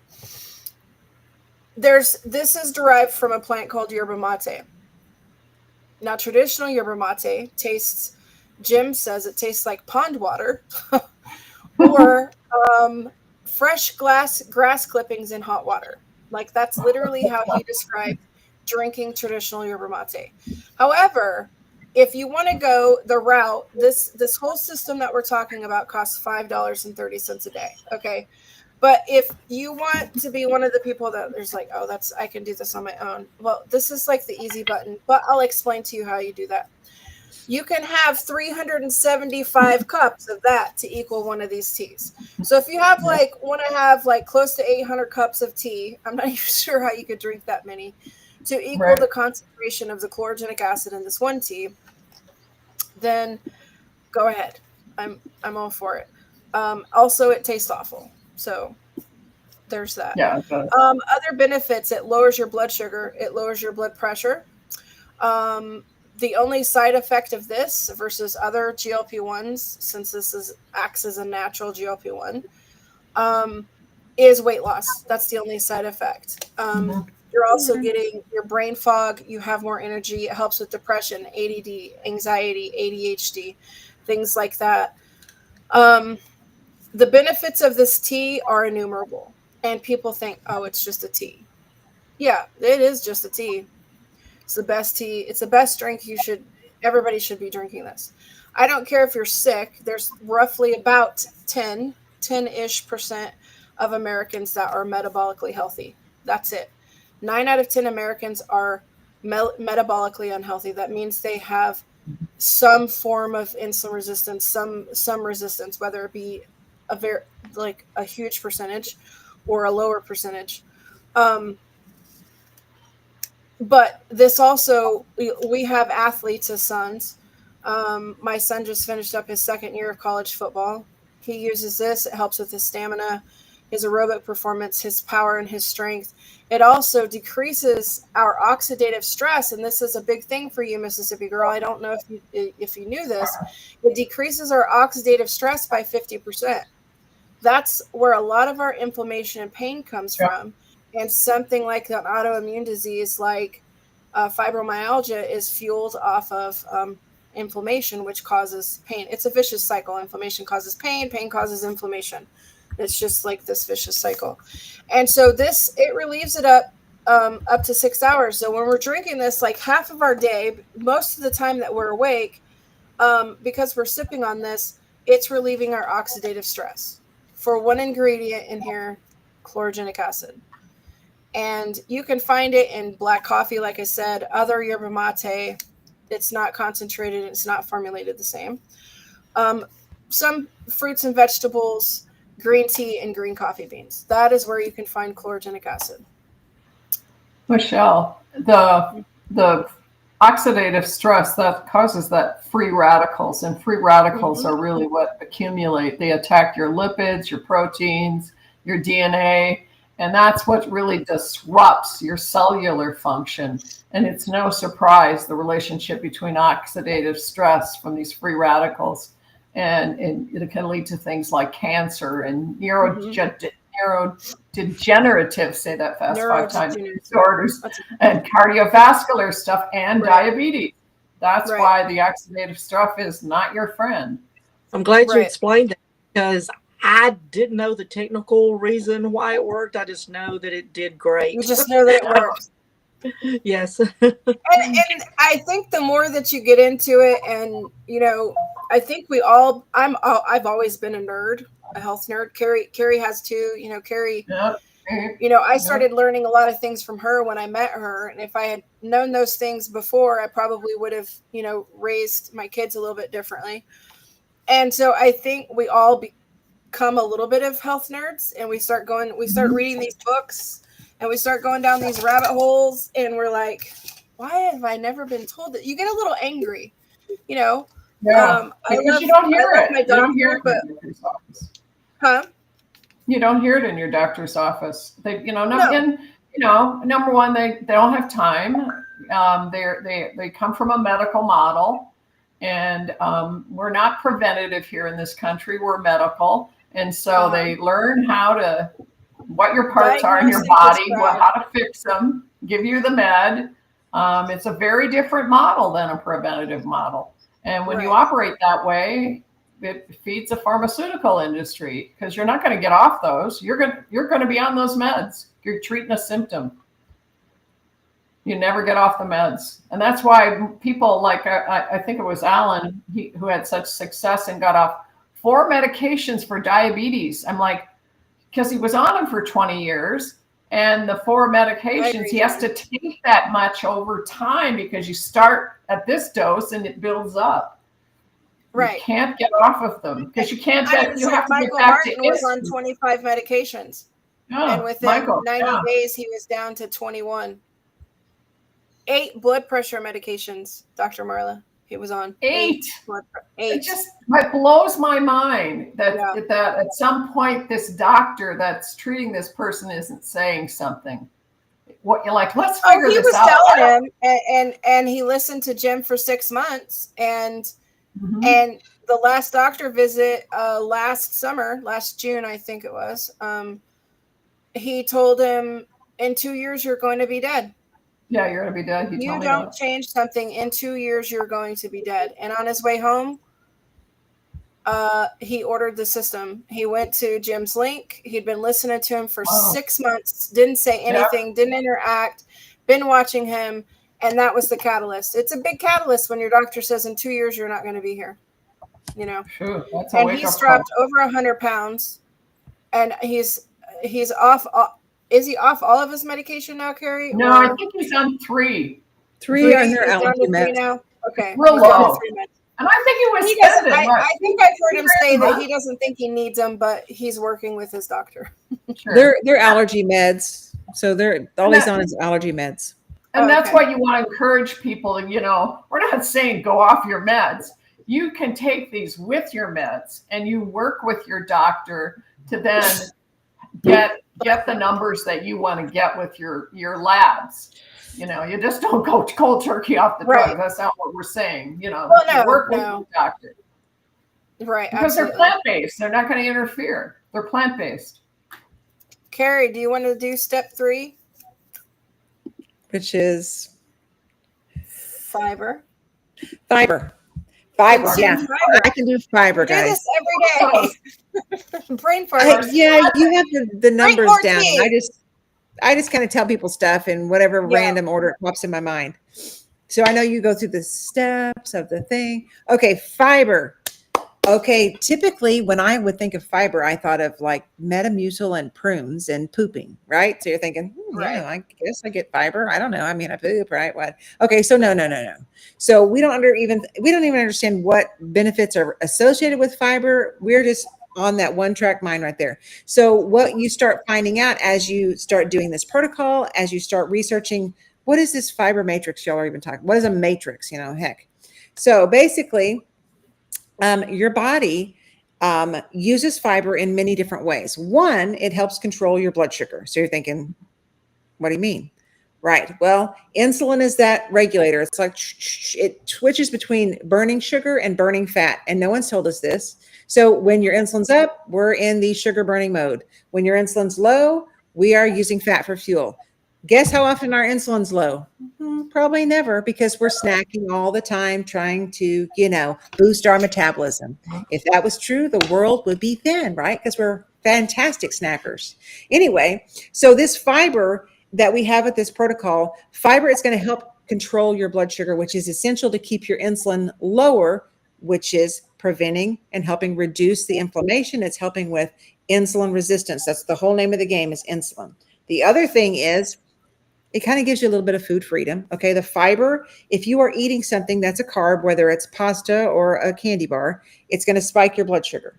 This is derived from a plant called yerba mate. Now, traditional yerba mate tastes, Jim says it tastes like pond water or fresh grass clippings in hot water. Like that's literally how he described drinking traditional yerba mate. However, if you want to go the route, this whole system that we're talking about costs $5.30 a day. Okay. But if you want to be one of the people that there's like, oh, I can do this on my own. Well, this is like the easy button, but I'll explain to you how you do that. You can have 375 cups of that to equal one of these teas. So if you have want to have like close to 800 cups of tea, I'm not even sure how you could drink that many to equal the concentration of the chlorogenic acid in this one tea, then go ahead. I'm all for it. Also, it tastes awful. So there's that. Yeah. Other benefits, it lowers your blood sugar. It lowers your blood pressure. The only side effect of this versus other GLP-1s, since this acts as a natural GLP-1, is weight loss. That's the only side effect. You're also getting your brain fog. You have more energy. It helps with depression, ADD, anxiety, ADHD, things like that. The benefits of this tea are innumerable. And people think, oh, it's just a tea. Yeah, it is just a tea. It's the best tea. It's the best drink. Everybody should be drinking this. I don't care if you're sick. There's roughly about 10-ish% of Americans that are metabolically healthy. That's it. 9 out of 10 Americans are metabolically unhealthy. That means they have some form of insulin resistance, some resistance, whether it be a huge percentage or a lower percentage. But this also, we have athletes as sons. My son just finished up his second year of college football. He uses this. It helps with his stamina, his aerobic performance, his power, and his strength. It also decreases our oxidative stress. And this is a big thing for you, Mississippi girl. I don't know if you knew this. It decreases our oxidative stress by 50%. That's where a lot of our inflammation and pain comes from. And something like an autoimmune disease like fibromyalgia is fueled off of inflammation, which causes pain. It's a vicious cycle. Inflammation causes pain. Pain causes inflammation. It's just like this vicious cycle. And so it relieves it up to 6 hours. So when we're drinking this, like half of our day, most of the time that we're awake, because we're sipping on this, it's relieving our oxidative stress. For one ingredient in here, chlorogenic acid. And you can find it in black coffee, like I said, other yerba mate. It's not concentrated. It's not formulated the same. Some fruits and vegetables, green tea, and green coffee beans. That is where you can find chlorogenic acid. Michelle, the oxidative stress that causes that free radicals, and free radicals are really what accumulate. They attack your lipids, your proteins, your DNA. And that's what really disrupts your cellular function. And it's no surprise the relationship between oxidative stress from these free radicals and it can lead to things like cancer and neurodegenerative, say that fast 5 times, disorders, and cardiovascular stuff and diabetes. That's why the oxidative stress is not your friend. I'm glad you explained that, because I didn't know the technical reason why it worked. I just know that it did great. You just know that it works. Yes. and I think the more that you get into it, and I think I've always been a nerd, a health nerd. Carrie has too. Carrie. I started learning a lot of things from her when I met her, and if I had known those things before, I probably would have raised my kids a little bit differently. And so I think we all become a little bit of health nerds, and we start reading these books, and we start going down these rabbit holes, and we're like, why have I never been told that? You get a little angry, you know. Yeah, I because you don't hear love it. my You don't hear doctor, it but in your doctor's office. huh? You don't hear it in your doctor's office. They, No, number one, they don't have time. They come from a medical model, and we're not preventative here in this country. We're medical, and so uh-huh. they learn what your parts are in Diagnose your and body, prescribe. how to fix them, give you the med. It's a very different model than a preventative model. And when you Right. operate that way, it feeds the pharmaceutical industry because you're not going to get off those. You're going to be on those meds. You're treating a symptom. You never get off the meds, and that's why people like I think it was Alan who had such success and got off 4 medications for diabetes. I'm like, because he was on them for 20 years, and the 4 I medications agree, he has Jen. to take that much over time because you start at this dose and it builds up. You Right. can't get off of them because you can't I mean, get. it's You like have to get Michael back to Martin was on insulin. 25 medications, and Yeah, within Michael. 90 Yeah, days, he was down to 21. 8 blood pressure medications, Dr. Marla. He was on 8. It 8. just it blows my mind that Yeah. that at some point this doctor that's treating this person isn't saying something. What you're like, let's Oh, figure he this was out. telling him, and he listened to Jim for 6 months, and Mhm. the last doctor visit last June, I think it was. He told him, in 2 years you're going to be dead. Yeah, you're gonna be dead. If He you told me don't that. change something, in 2 years you're going to be dead. And on his way home, he ordered the system. He went to Jim's link. He'd been listening to him for Wow. 6 months, didn't say Yeah. anything, didn't interact, been watching him, and that was the catalyst. It's a big catalyst when your doctor says in 2 years you're not going to be here, you know. Shoot, that's a And wake he's up call. dropped over 100 pounds, and he's off. Is he off all of his medication now, Carrie? No, I think he's on 3. 3 are in their He's down allergy to 3 meds. now. Okay, Real he's down to low. 3 meds. And I think he was He doesn't. spending I think I've heard him say that he doesn't think he needs them, but he's working with his doctor. Sure. They're allergy meds. So they're all he's on is allergy meds. And that's Okay. why you want to encourage people. We're not saying go off your meds. You can take these with your meds, and you work with your doctor to then get the numbers that you want to get with your labs. You just don't go cold turkey off the Right. drug. That's not what we're saying. Well, no, you work with no. your doctor Right, because absolutely. they're plant-based. They're not going to interfere. They're plant-based. Carrie, do you want to do step 3? Which is Fiber. fiber. Fiber, Consume yeah. fiber. I can do fiber, Do guys. this every day. Brain fart. Yeah, you have the numbers more down. tea. I just kind of tell people stuff in whatever Yeah. random order it pops in my mind. So I know you go through the steps of the thing. Okay, fiber. Okay, typically when I would think of fiber, I thought of like Metamucil and prunes and pooping, right? So you're thinking, Right. I guess I get fiber. I don't know. I mean, I poop, right? What? Okay, so no. So we don't even understand what benefits are associated with fiber. We're just on that one track mind right there. So what you start finding out as you start doing this protocol, as you start researching, what is this fiber matrix y'all are even talking? What is a matrix? Heck. So basically, your body uses fiber in many different ways. One, it helps control your blood sugar. So you're thinking, what do you mean? Right. Well, insulin is that regulator. It's like it switches between burning sugar and burning fat. And no one's told us this. So when your insulin's up, we're in the sugar burning mode. When your insulin's low, we are using fat for fuel. Guess how often our insulin's low? Probably never, because we're snacking all the time trying to, boost our metabolism. If that was true, the world would be thin, right? Because we're fantastic snackers. Anyway, so this fiber that we have with this protocol, fiber is going to help control your blood sugar, which is essential to keep your insulin lower, which is preventing and helping reduce the inflammation. It's helping with insulin resistance. That's the whole name of the game, is insulin. The other thing is, it kind of gives you a little bit of food freedom. Okay. The fiber, if you are eating something that's a carb, whether it's pasta or a candy bar, it's going to spike your blood sugar.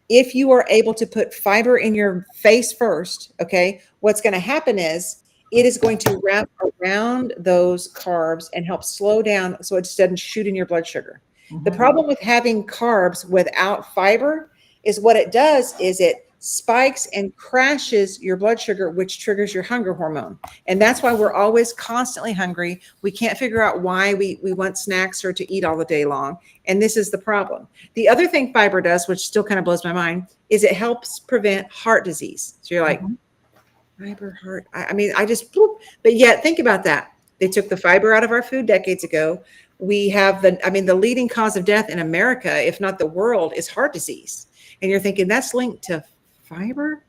If you are able to put fiber in your face first, okay, what's going to happen is it is going to wrap around those carbs and help slow down so it doesn't shoot in your blood sugar. The problem with having carbs without fiber is what it does is it spikes and crashes your blood sugar, which triggers your hunger hormone. And that's why we're always constantly hungry. We can't figure out why we want snacks or to eat all the day long. And this is the problem. The other thing fiber does, which still kind of blows my mind, is it helps prevent heart disease. So you're like, fiber, heart. I mean, I just, but yet think about that. They took the fiber out of our food decades ago. We have the leading cause of death in America, if not the world, is heart disease. And you're thinking that's linked to fiber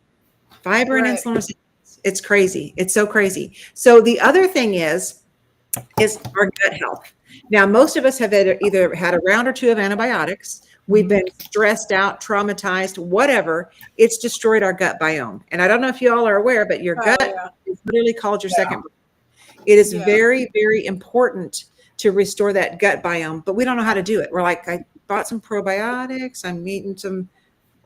and insulin resistance. It's crazy. It's so crazy. So the other thing is our gut health. Now, most of us have either had a round or two of antibiotics. We've been stressed out, traumatized, whatever. It's destroyed our gut biome. And I don't know if you all are aware, but your gut is literally called your second brain. It is very, very important to restore that gut biome, but we don't know how to do it. We're like, I bought some probiotics. I'm eating some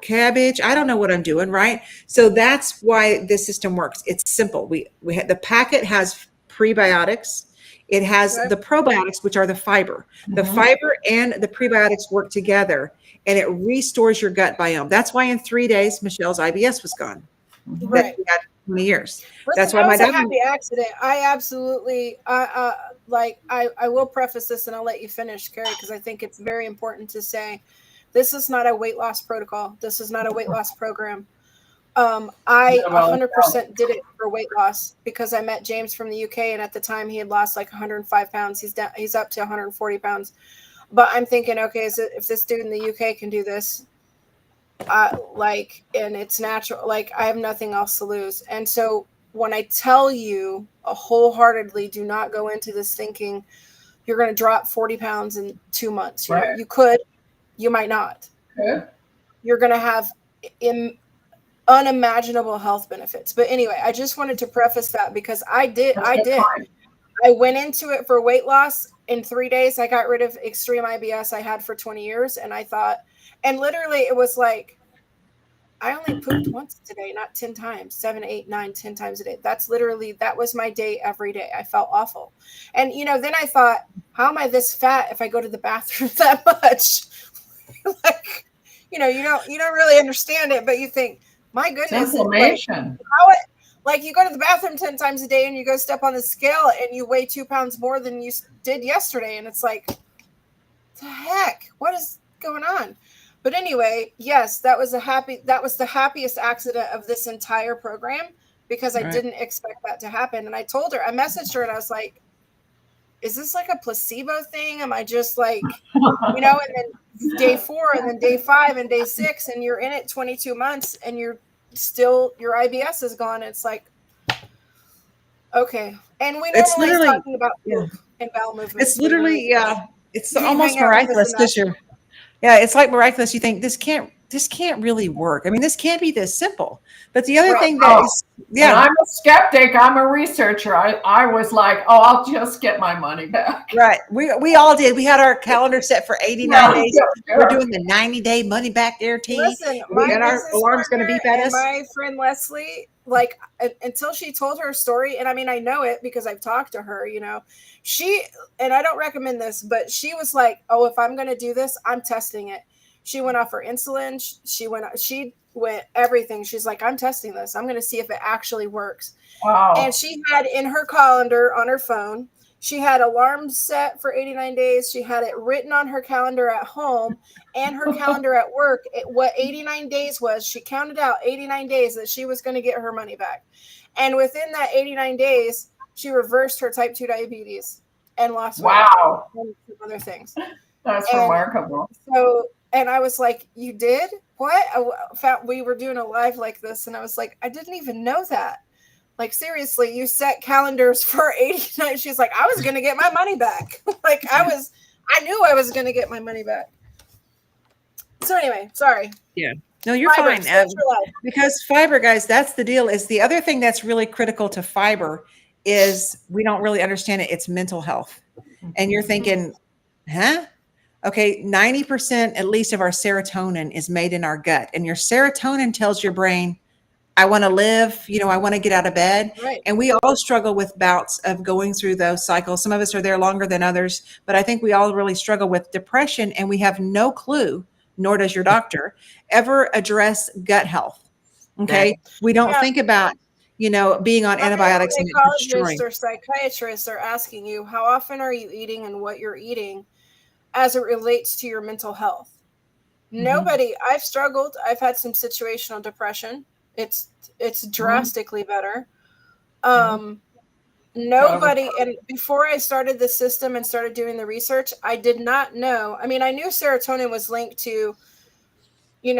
cabbage. I don't know what I'm doing, right? So that's why this system works. It's simple. The packet has prebiotics. It has the probiotics, which are the fiber. The fiber and the prebiotics work together, and it restores your gut biome. That's why in 3 days, Michelle's IBS was gone. Right. That had 20 years. Listen, That's why that my was a dad. happy accident. I absolutely, I will preface this and I'll let you finish, Carrie, because I think it's very important to say this is not a weight loss protocol. This is not a weight loss program. I 100% did it for weight loss because I met James from the UK, and at the time he had lost like 105 pounds. He's up to 140 pounds. But I'm thinking, okay, if this dude in the UK can do this, and it's natural, like I have nothing else to lose. And so when I tell you wholeheartedly, do not go into this thinking you're going to drop 40 pounds in 2 months. You could, you might not. You're going to have unimaginable health benefits. But anyway, I just wanted to preface that because I did. I went into it for weight loss. In 3 days, I got rid of extreme IBS I had for 20 years. And I thought, and literally it was like, I only pooped once today, not 10 times, 7, 8, 9, 10 times a day. That was my day every day. I felt awful. And, then I thought, how am I this fat if I go to the bathroom that much? Like, you don't really understand it, but you think, my goodness. Inflammation. Like you go to the bathroom 10 times a day and you go step on the scale and you weigh 2 pounds more than you did yesterday. And it's like, the heck, what is going on? But anyway, yes, that was the happiest accident of this entire program because I didn't expect that to happen. And I told her, I messaged her and I was like, is this like a placebo thing? Am I just like, and then day 4 and then day 5 and day 6 and you're in it 22 months and your IBS is gone. It's like, okay. And we normally talking about poop and bowel movements. It's literally, it's almost miraculous because it's like miraculous. You think this can't really work. I mean, this can't be this simple. But the other thing that is, I'm a skeptic. I'm a researcher. I was like, I'll just get my money back. Right. We all did. We had our calendar set for 89 days. We're doing the 90-day money back guarantee. Listen, our alarm's going to beep at us. My friend Leslie, like until she told her story, and I mean, I know it because I've talked to her, she, and I don't recommend this, but she was like, if I'm going to do this, I'm testing it. She went off her insulin. She went everything. She's like, I'm testing this. I'm going to see if it actually works. Wow. And she had in her calendar on her phone, she had alarms set for 89 days. She had it written on her calendar at home and her calendar at work. What 89 days was, she counted out 89 days that she was going to get her money back. And within that 89 days, she reversed her type 2 diabetes and lost weight and other things. That's remarkable. So, and I was like, you did? What? We were doing a live like this. And I was like, I didn't even know that. Like, seriously, you set calendars for 89. She's like, I was going to get my money back. Like I knew I was going to get my money back. So anyway, sorry. Yeah. No, you're fine. Because fiber, guys, that's the deal. Is the other thing that's really critical to fiber is we don't really understand it. It's mental health. And you're thinking, huh? Okay, 90% at least of our serotonin is made in our gut. And your serotonin tells your brain, I want to live, I want to get out of bed. Right. And we all struggle with bouts of going through those cycles. Some of us are there longer than others, but I think we all really struggle with depression, and we have no clue, nor does your doctor, ever address gut health. Okay. We don't Yeah. think about, being on How many antibiotics and it psychologists destroying. or psychiatrists are asking you how often are you eating and what you're eating as it relates to your mental health? Nobody. I've struggled. I've had some situational depression. It's drastically better. Nobody, and before I started the system and started doing the research, I did not know. I mean, I knew serotonin was linked to,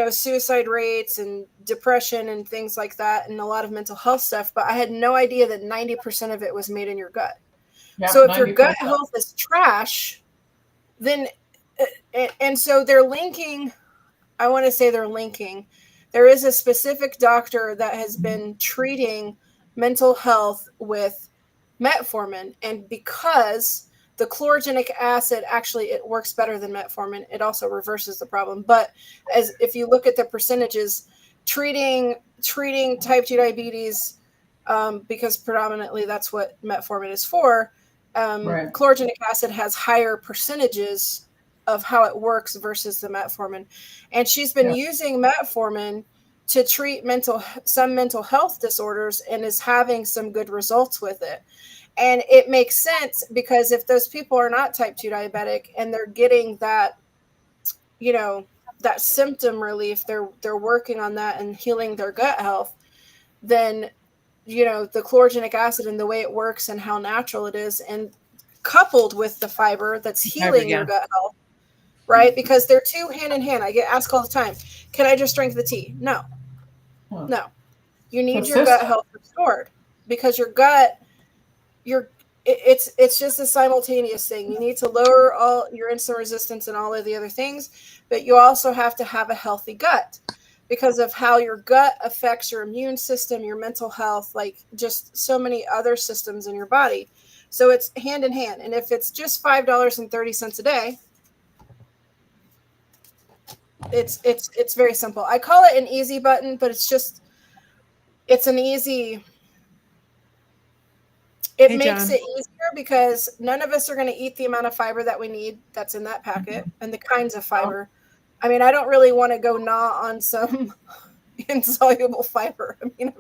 suicide rates and depression and things like that, and a lot of mental health stuff, but I had no idea that 90% of it was made in your gut. Yeah, So if your 90%. gut health is trash, then, and so they're linking, I want to say they're linking. There is a specific doctor that has been treating mental health with metformin, and because the chlorogenic acid actually it works better than metformin, it also reverses the problem. But as if you look at the percentages, treating type 2 diabetes, because predominantly that's what metformin is for, Right. chlorogenic acid has higher percentages of how it works versus the metformin. And she's been using metformin to treat some mental health disorders and is having some good results with it. And it makes sense because if those people are not type 2 diabetic and they're getting that, that symptom relief, they're working on that and healing their gut health, then, the chlorogenic acid and the way it works and how natural it is, and coupled with the fiber that's healing your gut health, right? Because they're two hand in hand. I get asked all the time, can I just drink the tea? No. You need your gut health restored because your gut, it's just a simultaneous thing. You need to lower all your insulin resistance and all of the other things, but you also have to have a healthy gut because of how your gut affects your immune system, your mental health, like just so many other systems in your body. So it's hand in hand. And if it's just $5.30 a day, it's very simple. I call it an easy button, but it's an easy. It makes it easier because none of us are going to eat the amount of fiber that we need that's in that packet and the kinds of fiber. I mean, I don't really want to go gnaw on some insoluble fiber. I mean,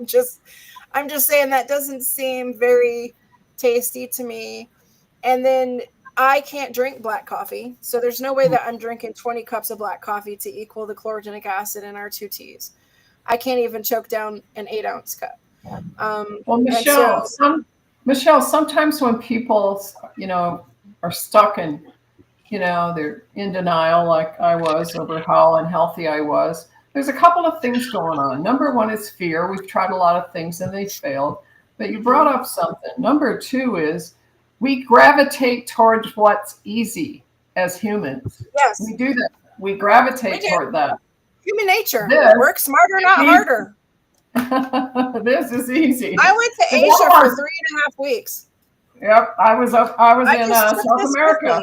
I'm just saying that doesn't seem very tasty to me. And then I can't drink black coffee. So there's no way that I'm drinking 20 cups of black coffee to equal the chlorogenic acid in our 2 teas. I can't even choke down an 8-ounce cup. Well, Michelle, sometimes when people, are stuck in, they're in denial like I was over how unhealthy I was, there's a couple of things going on. Number one is fear. We've tried a lot of things and they failed. But you brought up something. Number two is we gravitate towards what's easy as humans. Yes. We do that. We gravitate toward that. Human nature. Work smarter, not harder. This is easy. I went to Asia for 3.5 weeks. Yep, I was in South America.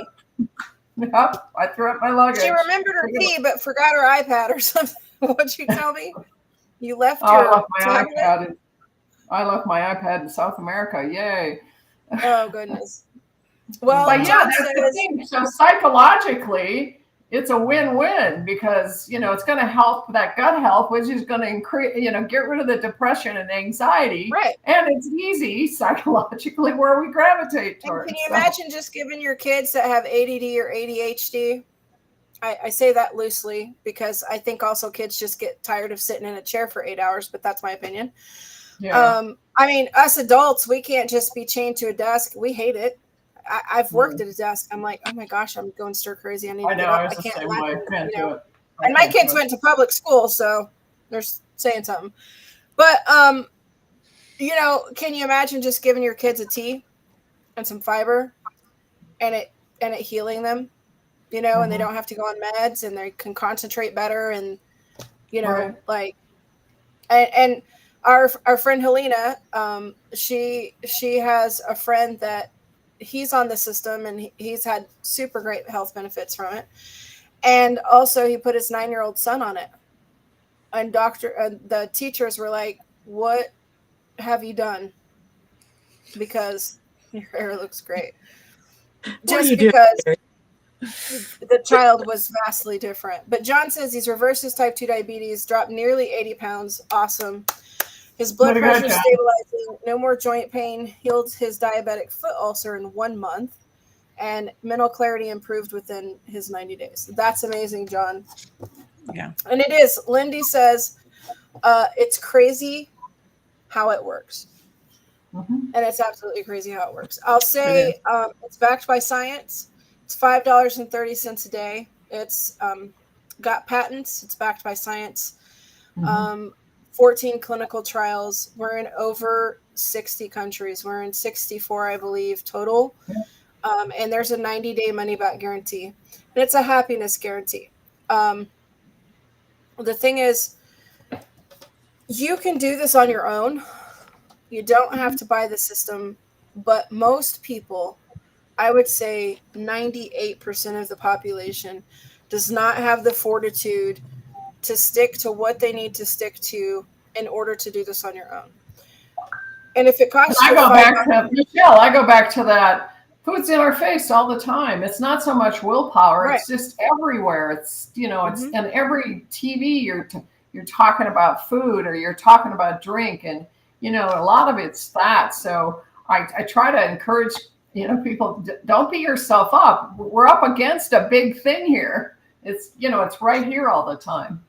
Yep, I threw up my luggage. She remembered her key, but forgot her iPad or something. What'd you tell me? You left your iPad. I left my iPad in South America. Yay! Oh goodness. Well, but yeah, that's the thing. So psychologically, it's a win-win because it's going to help that gut health, which is going to increase, get rid of the depression and anxiety. Right. And it's easy psychologically where we gravitate towards. Can you imagine just giving your kids that have ADD or ADHD? I say that loosely because I think also kids just get tired of sitting in a chair for 8 hours, but that's my opinion. Yeah. I mean, us adults, we can't just be chained to a desk. We hate it. I've worked at a desk. I'm like, oh my gosh, I'm going stir crazy. I need to get up. I can't imagine, And my kids went to public school, so they're saying something. But can you imagine just giving your kids a tea and some fiber, and it healing them, and they don't have to go on meds, and they can concentrate better, and and our friend Helena, she has a friend that. He's on the system and he's had super great health benefits from it. And also he put his 9-year-old son on it. And the teachers were like, what have you done? Because your hair looks great. What are Just you doing? because Gary? the child was vastly different. But John says he's reversed his type 2 diabetes, dropped nearly 80 pounds. Awesome. His blood Way to go, pressure John. stabilizing, no more joint pain, healed his diabetic foot ulcer in 1 month, and mental clarity improved within his 90 days. That's amazing, John. Yeah. And it is. Lindy says it's crazy how it works. Mhm. And it's absolutely crazy how it works. I'll say it's backed by science. It's $5.30 a day. It's got patents. It's backed by science. Mhm. 14 clinical trials. We're in over 60 countries. We're in 64, I believe, total. And there's a 90-day money-back guarantee. And it's a happiness guarantee. The thing is, you can do this on your own. You don't have to buy the system. But most people, I would say 98% of the population, does not have the fortitude to stick to what they need to stick to in order to do this on your own. And if it costs I you go $5, back to Michelle. I go back to that. Food's in our face all the time. It's not so much willpower. right? It's just everywhere. It's it's Mhm. in every TV. You're talking about food or you're talking about drink, and a lot of it's that. So I try to encourage people, don't beat yourself up. We're up against a big thing here. It's right here all the time.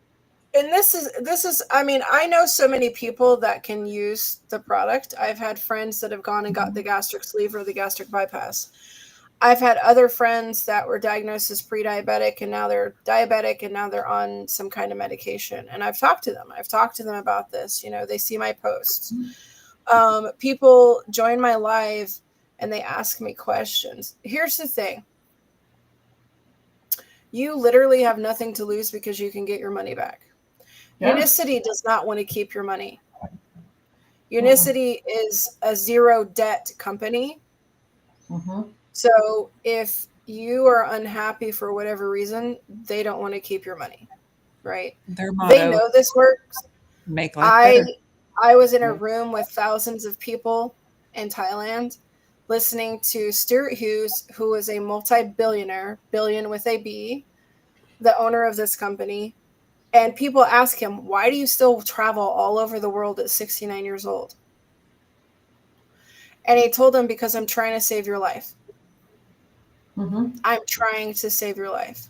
And this is I mean, I know so many people that can use the product. I've had friends that have gone and got the gastric sleeve or the gastric bypass. I've had other friends that were diagnosed as pre-diabetic and now they're diabetic and now they're on some kind of medication. And I've talked to them. I've talked to them about this. They see my posts. People join my live and they ask me questions. Here's the thing. You literally have nothing to lose because you can get your money back. Yeah. Unicity does not want to keep your money. Unicity is a zero debt company. Mm-hmm. So if you are unhappy for whatever reason, they don't want to keep your money, right? Their They motto, know this works. make life better. I was in a room with thousands of people in Thailand listening to Stuart Hughes, who is a multi-billionaire, billion with a B, the owner of this company. And people ask him, why do you still travel all over the world at 69 years old? And he told them, because I'm trying to save your life. Mm-hmm. I'm trying to save your life.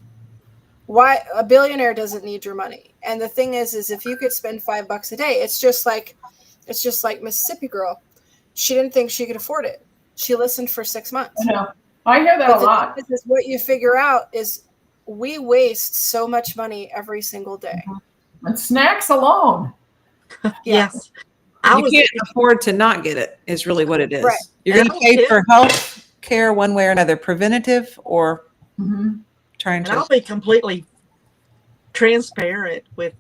Why? A billionaire doesn't need your money. And the thing is if you could spend $5 a day, it's just like Mississippi Girl. She didn't think she could afford it. She listened for 6 months. I know. I hear that But a the lot. thing is what you figure out is we waste so much money every single day. And snacks alone. Yes. You can't afford to not get it, is really what it is. Right. You're going to pay for health care one way or another, preventative or trying And to. I'll be completely transparent with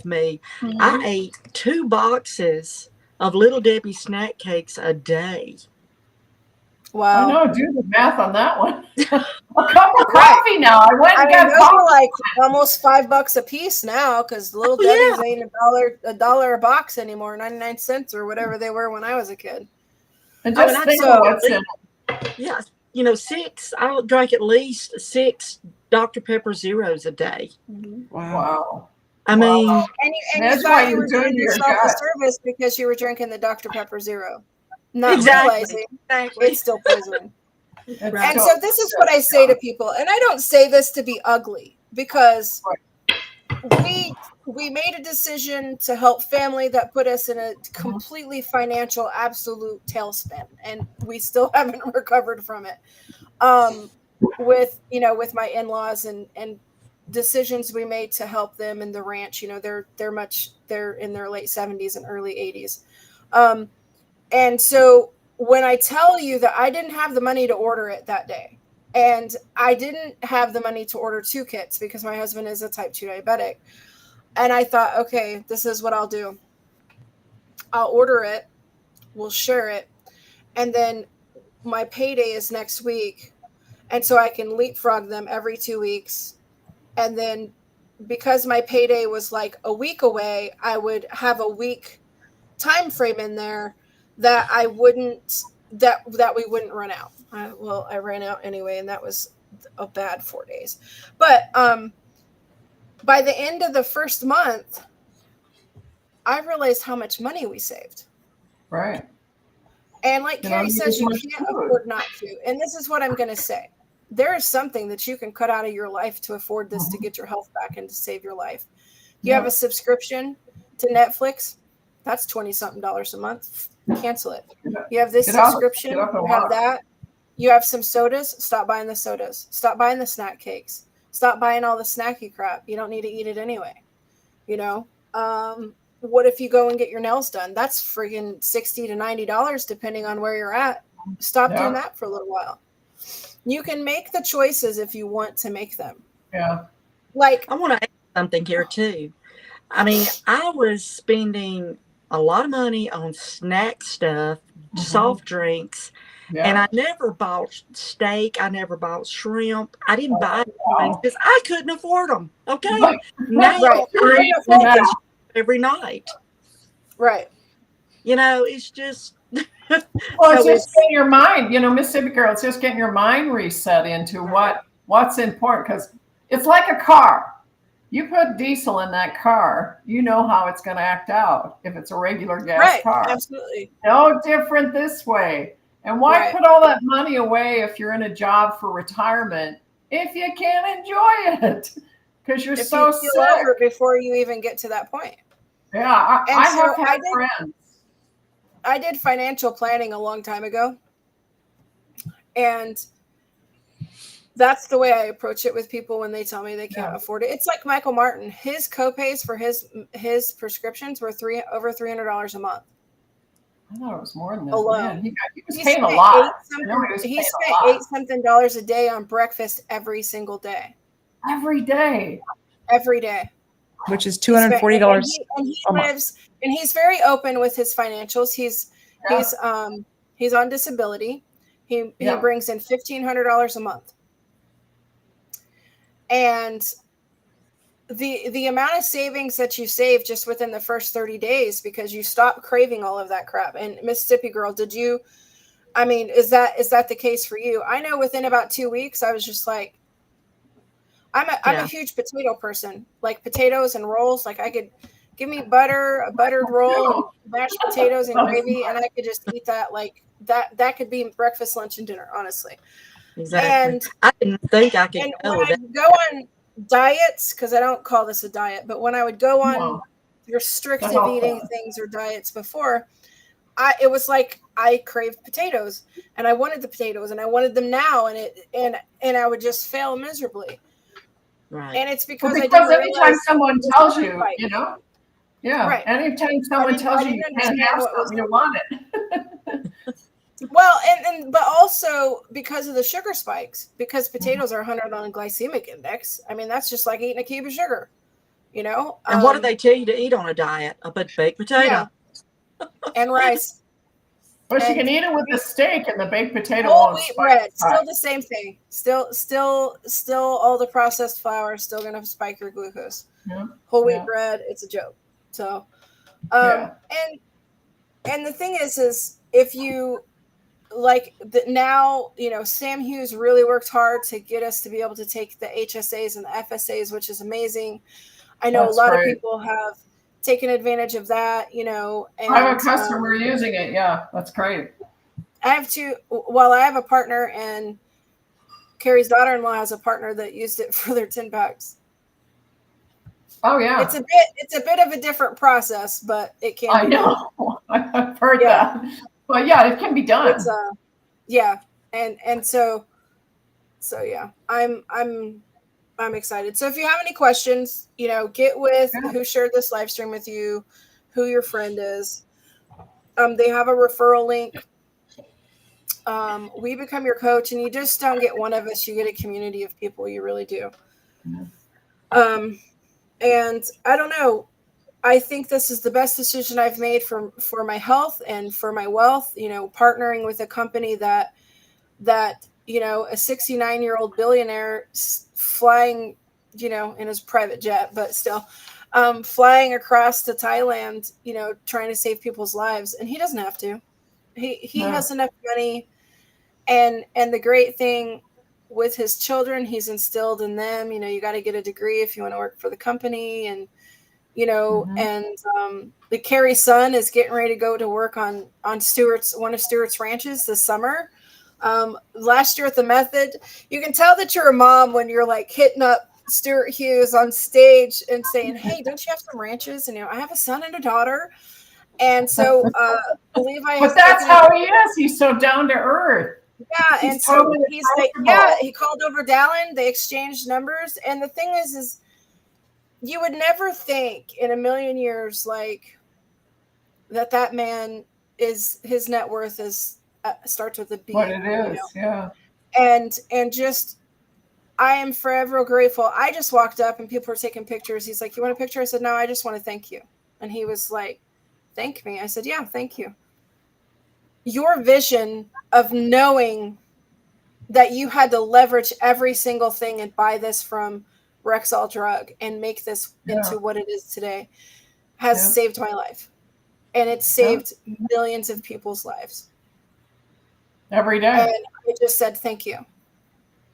me. Mhm. I ate 2 boxes of Little Debbie snack cakes a day. Wow. I know, do the math on that one. A cup of coffee now. I went and got those coffee. are like almost $5 a piece now because Little Debbie's ain't a dollar a box anymore, 99 cents or whatever they were when I was a kid. And just think of what's in it. Yeah, 6. I drank at least 6 Dr. Pepper Zeros a day. Wow. I mean, and you thought you were doing yourself a service because you were drinking the Dr. Pepper Zero, not realizing it's still poison. And so this is what I say to people, and I don't say this to be ugly, because we made a decision to help family that put us in a completely financial absolute tailspin, and we still haven't recovered from it. With my in-laws and decisions we made to help them in the ranch. They're in their late 70s and early 80s. And so when I tell you that I didn't have the money to order it that day, and I didn't have the money to order 2 kits because my husband is a type 2 diabetic, and I thought, okay, this is what I'll do. I'll order it, we'll share it, and then my payday is next week, and so I can leapfrog them every 2 weeks. And then because my payday was like a week away, I would have a week time frame in there that I wouldn't that we wouldn't run out. I ran out anyway, and that was a bad 4 days. But by the end of the first month, I realized how much money we saved. Right. And like Carrie says, you can't food. afford not to. And this is what I'm going to say. There is something that you can cut out of your life to afford this, to get your health back and to save your life. You have a subscription to Netflix. That's $20-something a month. Cancel it. You have this subscription. You have that. You have some sodas. Stop buying the sodas. Stop buying the snack cakes. Stop buying all the snacky crap. You don't need to eat it anyway. You know? What if you go and get your nails done? That's friggin' $60 to $90 depending on where you're at. Stop doing that for a little while. You can make the choices if you want to make them. Yeah. Like, I want to add something here too. I mean, I was spending a lot of money on snack stuff, soft drinks, and I never bought steak. I never bought shrimp. I didn't buy things because I couldn't afford them. Okay, now every night. Right. You know, it's just. Well, it's just getting your mind, you know, Mississippi Girl, it's just getting your mind reset into what's important, because it's like a car. You put diesel in that car, you know how it's going to act out if it's a regular gas car. Absolutely. No different this way. And why put all that money away if you're in a job for retirement if you can't enjoy it? Because you're so sick. Over before you even get to that point. Yeah, I have had friends. I did financial planning a long time ago. And that's the way I approach it with people when they tell me they can't afford it. It's like Michael Martin. His copays for his prescriptions were over $300 a month. I thought it was more than that. Alone. He was paying a lot. He spent $8 a day on breakfast every single day. Every day. Every day. Which is $240. And he lives, and he's very open with his financials. He's on disability. He brings in $1,500 a month. And the amount of savings that you save just within the first 30 days, because you stop craving all of that crap. And Mississippi Girl, is that the case for you? I know within about 2 weeks, I was just like, I'm a huge potato person, like potatoes and rolls. Like I could give me a buttered roll, and mashed potatoes and gravy, and I could just eat that like that. That could be breakfast, lunch, and dinner, honestly. Exactly. And I didn't think I could. And when I go on diets, because I don't call this a diet, but when I would go on restrictive eating things or diets before, it was like I craved potatoes, and I wanted the potatoes, and I wanted them now, and I would just fail miserably. Right. And it's because anytime someone tells you, you know, anytime someone tells you can't have something, you want it. Well, but also because of the sugar spikes, because potatoes are 100 on a glycemic index. I mean, that's just like eating a cube of sugar, you know. And what do they tell you to eat on a diet? A baked potato and rice. But you can eat it with the steak, and the baked potato whole wheat bread. Still the same thing. Still all the processed flour is still going to spike your glucose. Yeah. Whole wheat bread, it's a joke. So, and the thing is if you like now, you know, Sam Hughes really worked hard to get us to be able to take the HSAs and the FSAs, which is amazing. I know a lot of people have taken advantage of that, you know. And, I have a customer using it. Yeah, that's great. I have I have a partner, and Carrie's daughter-in-law has a partner that used it for their 10 packs. Oh yeah. It's a bit of a different process, but it can. I know. I've heard that. Well, yeah, it can be done. And so yeah, I'm excited. So if you have any questions, you know, get with who shared this live stream with you, who your friend is. They have a referral link. We become your coach, and you just don't get one of us. You get a community of people. You really do. And I don't know. I think this is the best decision I've made for my health and for my wealth, you know, partnering with a company that, you know, a 69-year-old billionaire flying, you know, in his private jet, but still, flying across to Thailand, trying to save people's lives, and he doesn't have to. He has enough money, and the great thing with his children, he's instilled in them, you got to get a degree if you want to work for the company, and the Carrie's son is getting ready to go to work on one of Stewart's ranches this summer. Last year at the Method, you can tell that you're a mom when you're like hitting up Stuart Hughes on stage and saying, "Hey, don't you have some ranches?" And I have a son and a daughter, and so Levi. But that's how he is. He's so down to earth. Yeah, and so he's like, yeah, he called over Dallin. They exchanged numbers, and the thing is you would never think in a million years like that man is his net worth is starts with a B. What it is, yeah. And just I am forever grateful. I just walked up and people were taking pictures. He's like, "You want a picture?" I said, "No, I just want to thank you." And he was like, "Thank me?" I said, "Yeah, thank you." Your vision of knowing that you had to leverage every single thing and buy this from Rexall Drug and make this into what it is today has saved my life. And it's saved millions of people's lives. Every day. And I just said, thank you.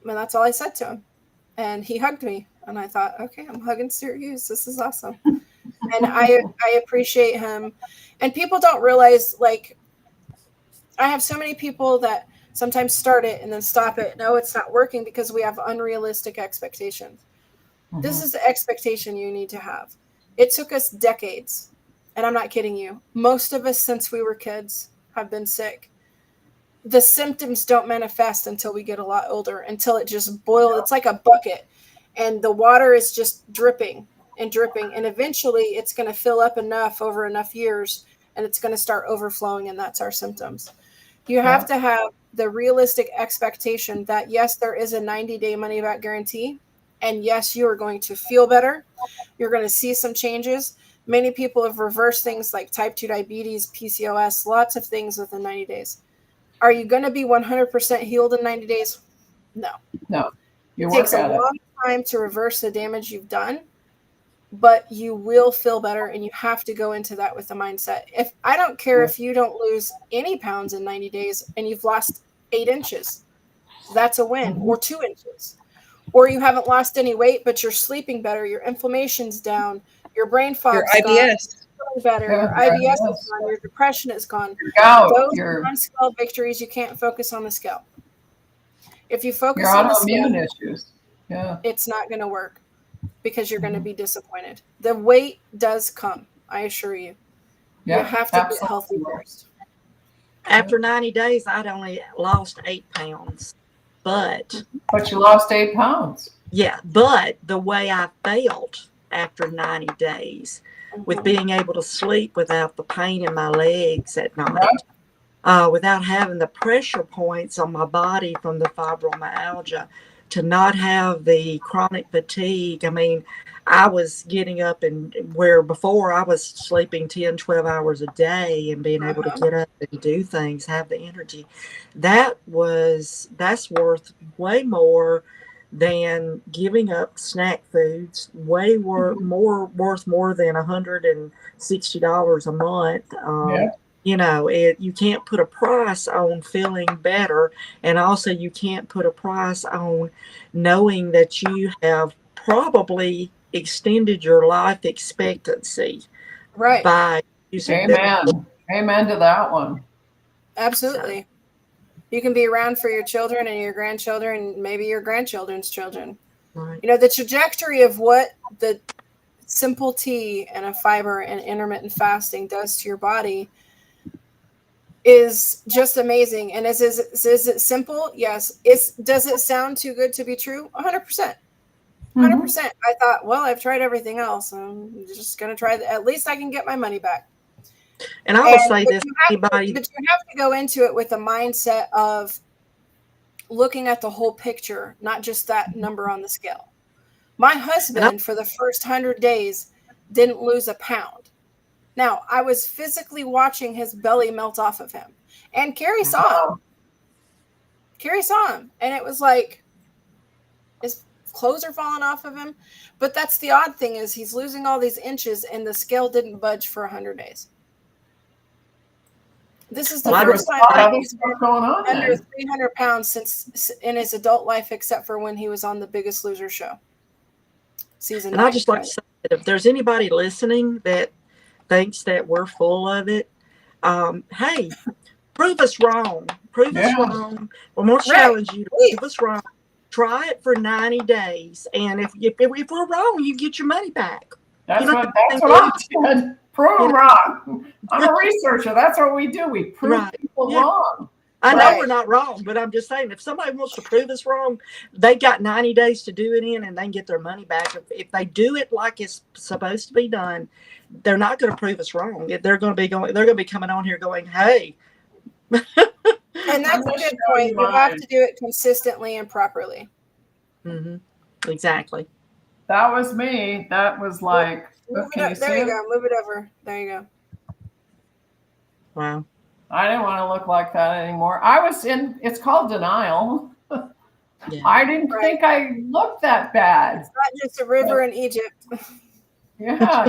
And that's all I said to him. And he hugged me. And I thought, okay, I'm hugging Stuart Hughes. This is awesome. And I appreciate him. And people don't realize, like, I have so many people that sometimes start it and then stop it. No, it's not working because we have unrealistic expectations. Mm-hmm. This is the expectation you need to have. It took us decades, and I'm not kidding you. Most of us, since we were kids, have been sick. The symptoms don't manifest until we get a lot older, until it just boils. It's like a bucket, and the water is just dripping and dripping, and eventually it's going to fill up enough over enough years, and it's going to start overflowing, and that's our symptoms. You have to have the realistic expectation that, yes, there is a 90-day money-back guarantee, and yes, you are going to feel better. You're going to see some changes. Many people have reversed things like type 2 diabetes, PCOS, lots of things within 90 days. Are you going to be 100% healed in 90 days? No. No. It takes a long time to reverse the damage you've done, but you will feel better, and you have to go into that with the mindset. If I don't care if you don't lose any pounds in 90 days and you've lost 8 inches, that's a win, or 2 inches. Or you haven't lost any weight, but you're sleeping better, your inflammation's down, your brain fog's your IBS gone, better, your IBS is gone, your depression is gone. Those are on-scale victories. You can't focus on the scale. If you focus on the scale, issues. It's not going to work because you're going to be disappointed. The weight does come, I assure you. You have to get healthy first. After 90 days, I'd only lost 8 pounds. But you lost 8 pounds. Yeah, but the way I felt after 90 days, with being able to sleep without the pain in my legs at night, without having the pressure points on my body from the fibromyalgia, to not have the chronic fatigue. I mean, I was getting up, and where before I was sleeping 10, 12 hours a day and being able to get up and do things, have the energy. That's worth way more than giving up snack foods, way worth more than $160 a month. You can't put a price on feeling better. And also you can't put a price on knowing that you have probably extended your life expectancy. Right. By using Amen to that one. Absolutely. You can be around for your children and your grandchildren, maybe your grandchildren's children. Right. The trajectory of what the simple tea and a fiber and intermittent fasting does to your body is just amazing. And is it simple? Yes. Does it sound too good to be true? 100%. 100%. I thought, well, I've tried everything else. I'm just going to try at least I can get my money back. And I will say this, but you have to go into it with a mindset of looking at the whole picture, not just that number on the scale. My husband, for the first 100 days, didn't lose a pound. Now, I was physically watching his belly melt off of him. And Carrie saw him. And it was like, is clothes are falling off of him. But that's the odd thing, is he's losing all these inches and the scale didn't budge for 100 days. This is the Well, there first was time a lot that of he's been stuff going on under then. 300 pounds since in his adult life, except for when he was on the Biggest Loser show. Season And I 9. just like to say that if there's anybody listening that thinks that we're full of it, hey, prove us wrong. Prove us Yeah. wrong. We're going to Right. challenge you to Please. prove us wrong. Try it for 90 days. And if we're wrong, you get your money back. That's You know, what I did. Prove them wrong. I'm a researcher. That's what we do. We prove Right. people Yeah. wrong. I know Right. we're not wrong, but I'm just saying if somebody wants to prove us wrong, they got 90 days to do it in and they can get their money back. If they do it like it's supposed to be done, they're not going to prove us wrong. They're going to be coming on here going, hey. And that's I'm a gonna good show point. you You have mine. to do it consistently and properly. Mm-hmm. Exactly. That was me. That was like, Move it can up. you There see you it? go. Move it over. There you go. Wow. I didn't want to look like that anymore. I was in, it's called denial. Yeah. I didn't Right. think I looked that bad. It's not just a river in Egypt. Yeah,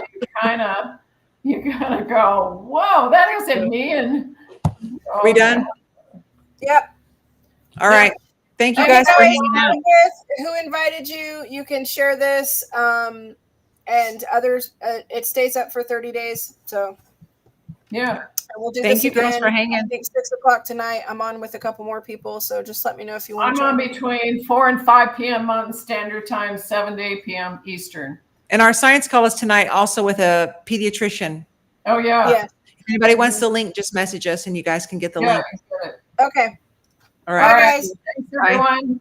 you kind of go, whoa, that isn't me. And oh, We done? Yep. All right. Thank you Okay, guys for guys, hanging out. who invited you? You can share this, and others. It stays up for 30 days. So Yeah. and we'll do Thank this you girls again. for hanging. I think 6:00 tonight. I'm on with a couple more people, so just let me know if you want I'm to on join. between 4 and 5 p.m. Mountain Standard Time, 7 to 8 p.m. Eastern. And our science call is tonight also with a pediatrician. Oh, yeah. Yeah. If anybody wants the link, just message us and you guys can get the Yeah, link. you get it. Okay. All Bye, right. guys. Thanks, Bye. everyone.